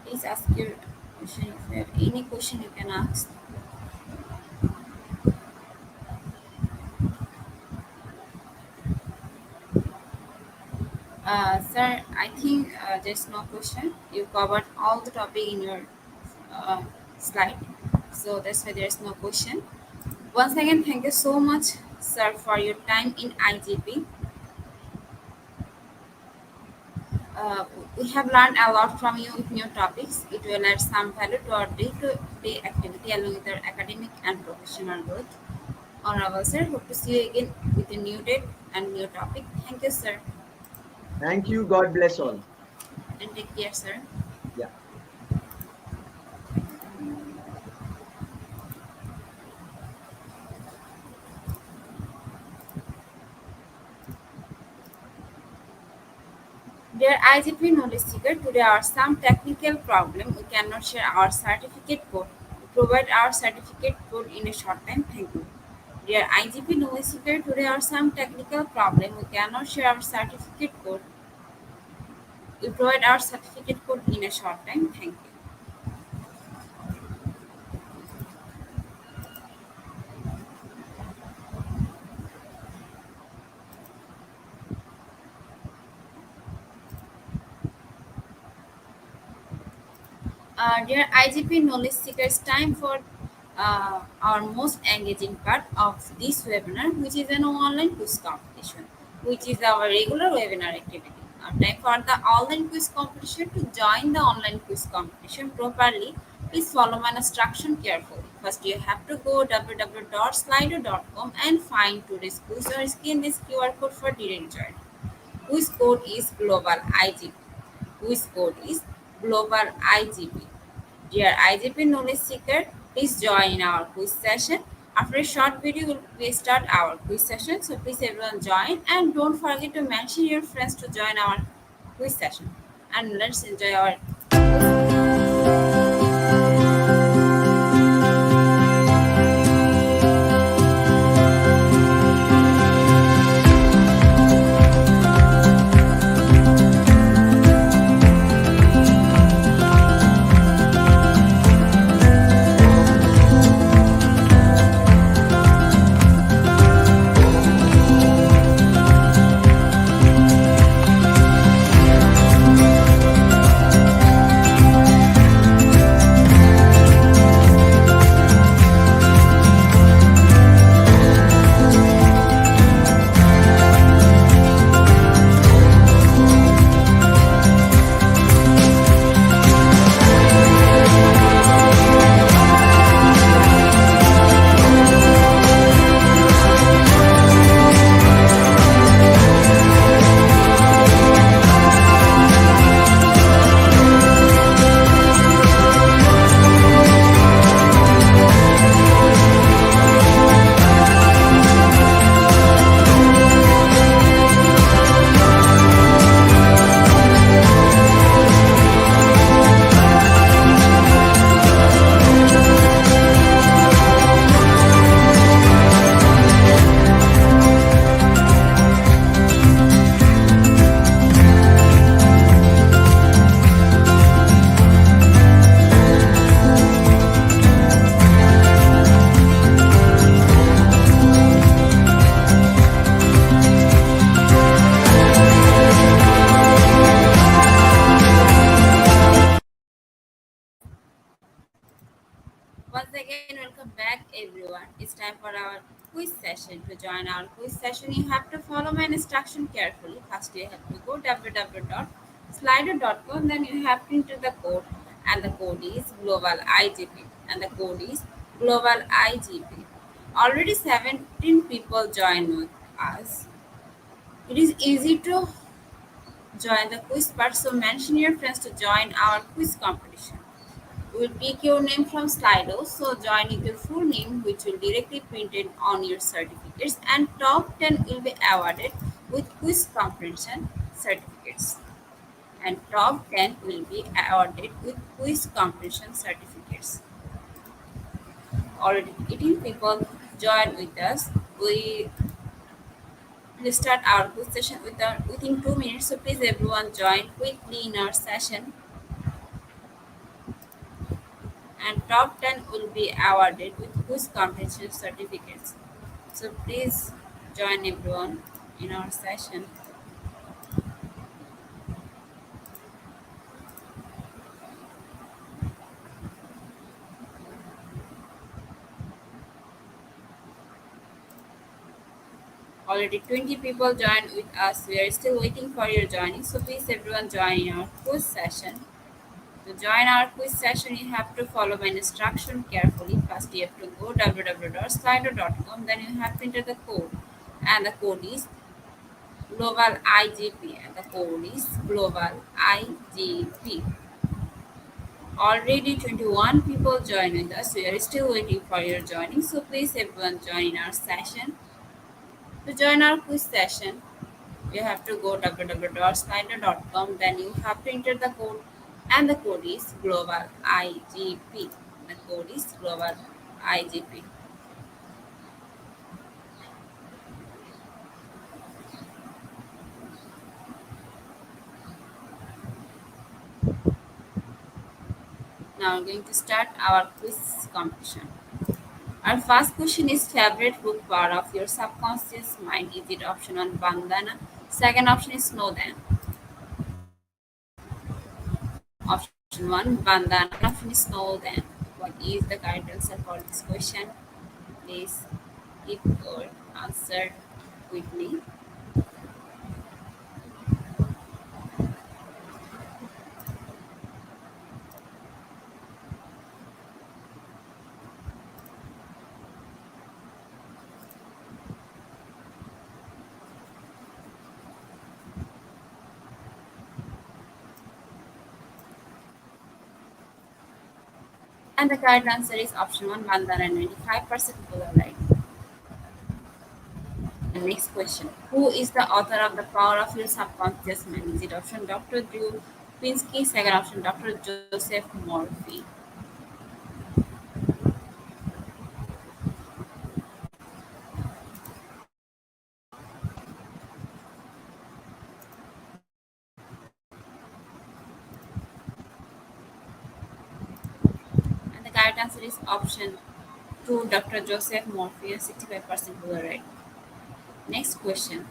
Please ask your question. If you have any question, you can ask. Sir, I think there's no question. You covered all the topic in your uh, slide, so that's why there's no question. Once again, thank you so much, sir, for your time in IGP. Uh, we have learned a lot from you with new topics. It will add some value to our day-to-day activity along with our academic and professional growth. Honorable sir, hope to see you again with a new date and new topic. Thank you, sir, Thank you. God bless all. and take care, sir. Yeah. Dear IGP knowledge seeker, today are some technical problem. We cannot share our certificate code. We provide our certificate code in a short time. Thank you. Dear IGP knowledge seeker, today are some technical problem. We cannot share our certificate code. We provide our certificate code in a short time. Thank you. Dear IGP knowledge seekers, time for our most engaging part of this webinar, which is an online quiz competition, which is our regular webinar activity. Now, time for the online quiz competition. To join the online quiz competition properly, please follow my instruction carefully. First, you have to go www.slido.com and find today's quiz or scan this QR code for direct join. Quiz code is global IGP. Quiz code is global IGP. Dear IGP knowledge seeker, please join our quiz session. After a short video, we start our quiz session. So please everyone join and don't forget to mention your friends to join our quiz session. And let's enjoy our everyone. It's time for our quiz session. To join our quiz session, you have to follow my instruction carefully. First, you have to go www.slido.com. Then you have to enter the code, and the code is global IGP, and the code is global IGP. Already 17 people join with us. It is easy to join the quiz part, so mention your friends to join our quiz competition. We will pick your name from Slido, so join with your full name, which will directly printed on your certificates, and top 10 will be awarded with quiz comprehension certificates. And top 10 will be awarded with quiz comprehension certificates. Already 18 people join with us. We will start our quiz session within 2 minutes, so please everyone join quickly in our session. And top 10 will be awarded with quiz comprehension certificates. So please join everyone in our session. Already 20 people joined with us. We are still waiting for your joining. So please everyone join in our quiz session. To join our quiz session, you have to follow my instruction carefully. First, you have to go www.slido.com. Then you have to enter the code, and the code is global IGP, and the code is global IGP. Already 21 people joined with us. We are still waiting for your joining. So please everyone join our session. To join our quiz session, you have to go www.slider.com. Then you have to enter the code, and the code is global IGP. The code is global IGP. Now I'm going to start our quiz competition. Our first question is favorite book part of your subconscious mind. Is it option one bandana? Second option is Snowden. Option one bandana. Second option is Snowden. What is the correct answer for this question? Please give your answer quickly. And the correct answer is option one bandana. 95% people are right. The next question. Who is the author of The Power of Your Subconscious Mind? Is it option Dr. Drew Pinsky? Second option Dr. Joseph Morphy. And the correct answer is option 2, Dr. Joseph Morphy, and 65% were right. Next question.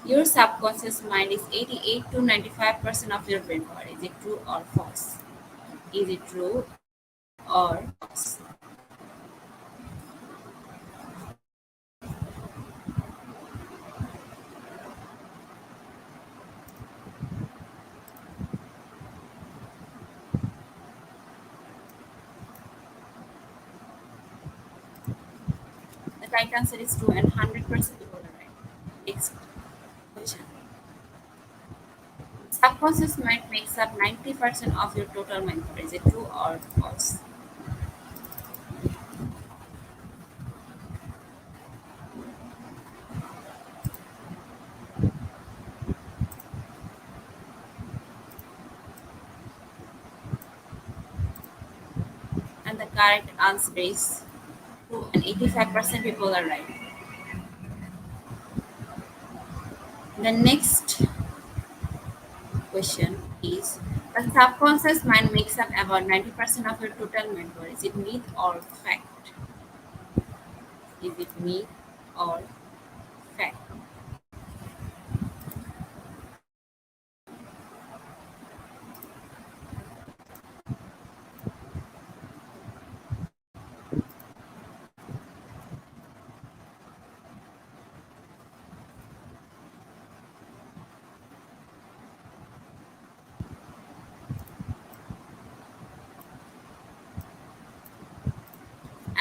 Your subconscious mind is 88 to 95% of your brain power. Is it true or false? Is it true or false? The correct answer is true, and 100% people are right. Next question. Subconscious mind makes up 90% of your total mind power. Is it true or false? And the correct answer is true, and 85% people are right. The next question is, the subconscious mind makes up about 90% of your total mind power. Is it myth or fact? Is it myth or fact?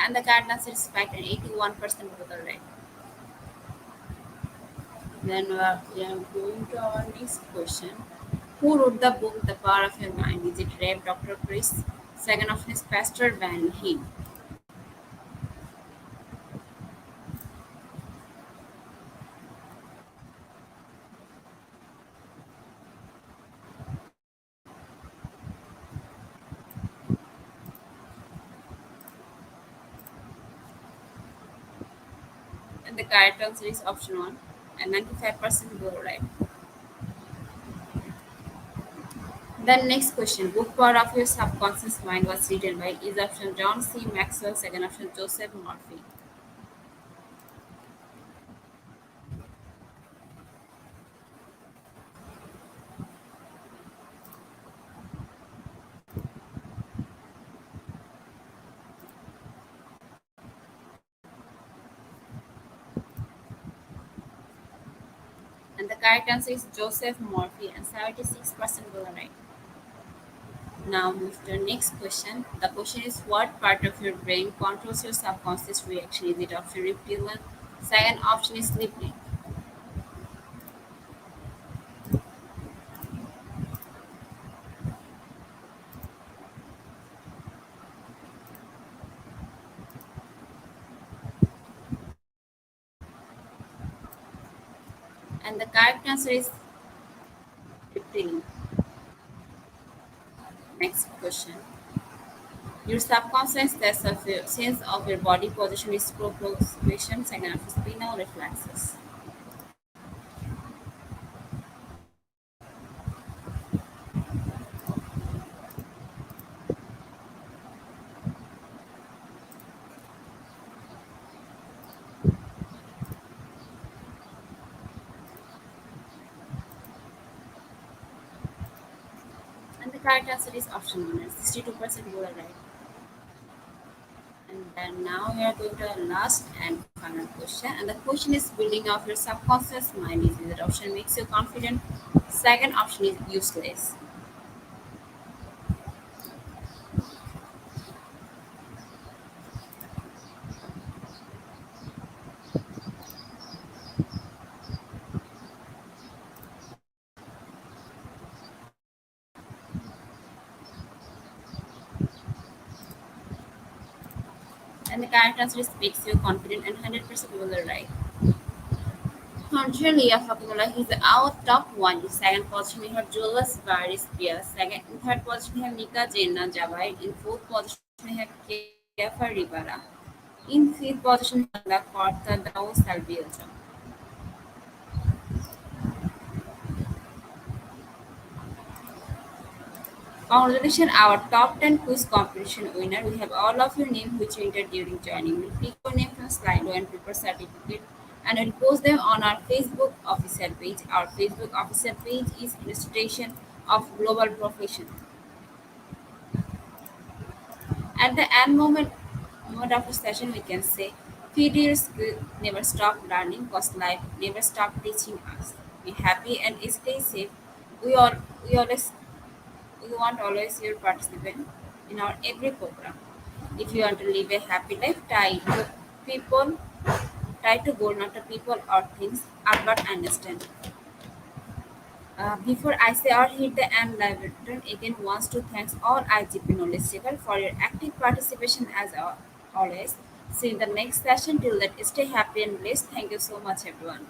And the correct answer is fact and 81% of the right. Then we are going to our next question. Who wrote the book The Power of Your Mind? Is it Rev. Dr. Chris? Second option is Pastor Van Heen. And the correct answer is option 1. And 95% were right. Then next question. Book Power of Your Subconscious Mind was written by is option John C. Maxwell, second option Joseph Murphy. And the correct answer is Joseph Murphy and 76% were right. Now move to the next question. The question is what part of your brain controls your subconscious reaction? Is it option reptilian? Second option is sleep. And the correct answer is reptilian. Next question. Your subconscious sense of your body position is proprioception, second option spinal reflexes. And the correct answer is option 1 and 62% were right. And then now we are going to the last and final question. And the question is building of your subconscious mind. Is it option makes you confident? Second option is useless. And the correct answer is makes you confident and 100% will are right. Contrarily, Fakula is out top one. In second position we have Julius Baris Pierce. Second in third position we have Nika Jenna Jabai. In fourth position we have Kefa Rivera. In fifth position we have La Porta Dao Salvioso. Congratulations, our top 10 quiz competition winner. We have all of your names which you entered during joining. We'll pick your name from Slido and prepare certificate and we'll post them on our Facebook official page. Our Facebook official page is Institution of Global Profession. At the moment of the session, we can say, feed your skill, never stop learning, cause life never stop teaching us. Be happy and stay safe. We all we always we want always your participant in our every program. If you want to live a happy life, people, try to goal, not to people or things. Albert Einstein. Before I say or hit the end live button, again wants to thanks all IGP knowledge seeker for your active participation as always. See you in the next session. Till that, stay happy and blessed. Thank you so much, everyone.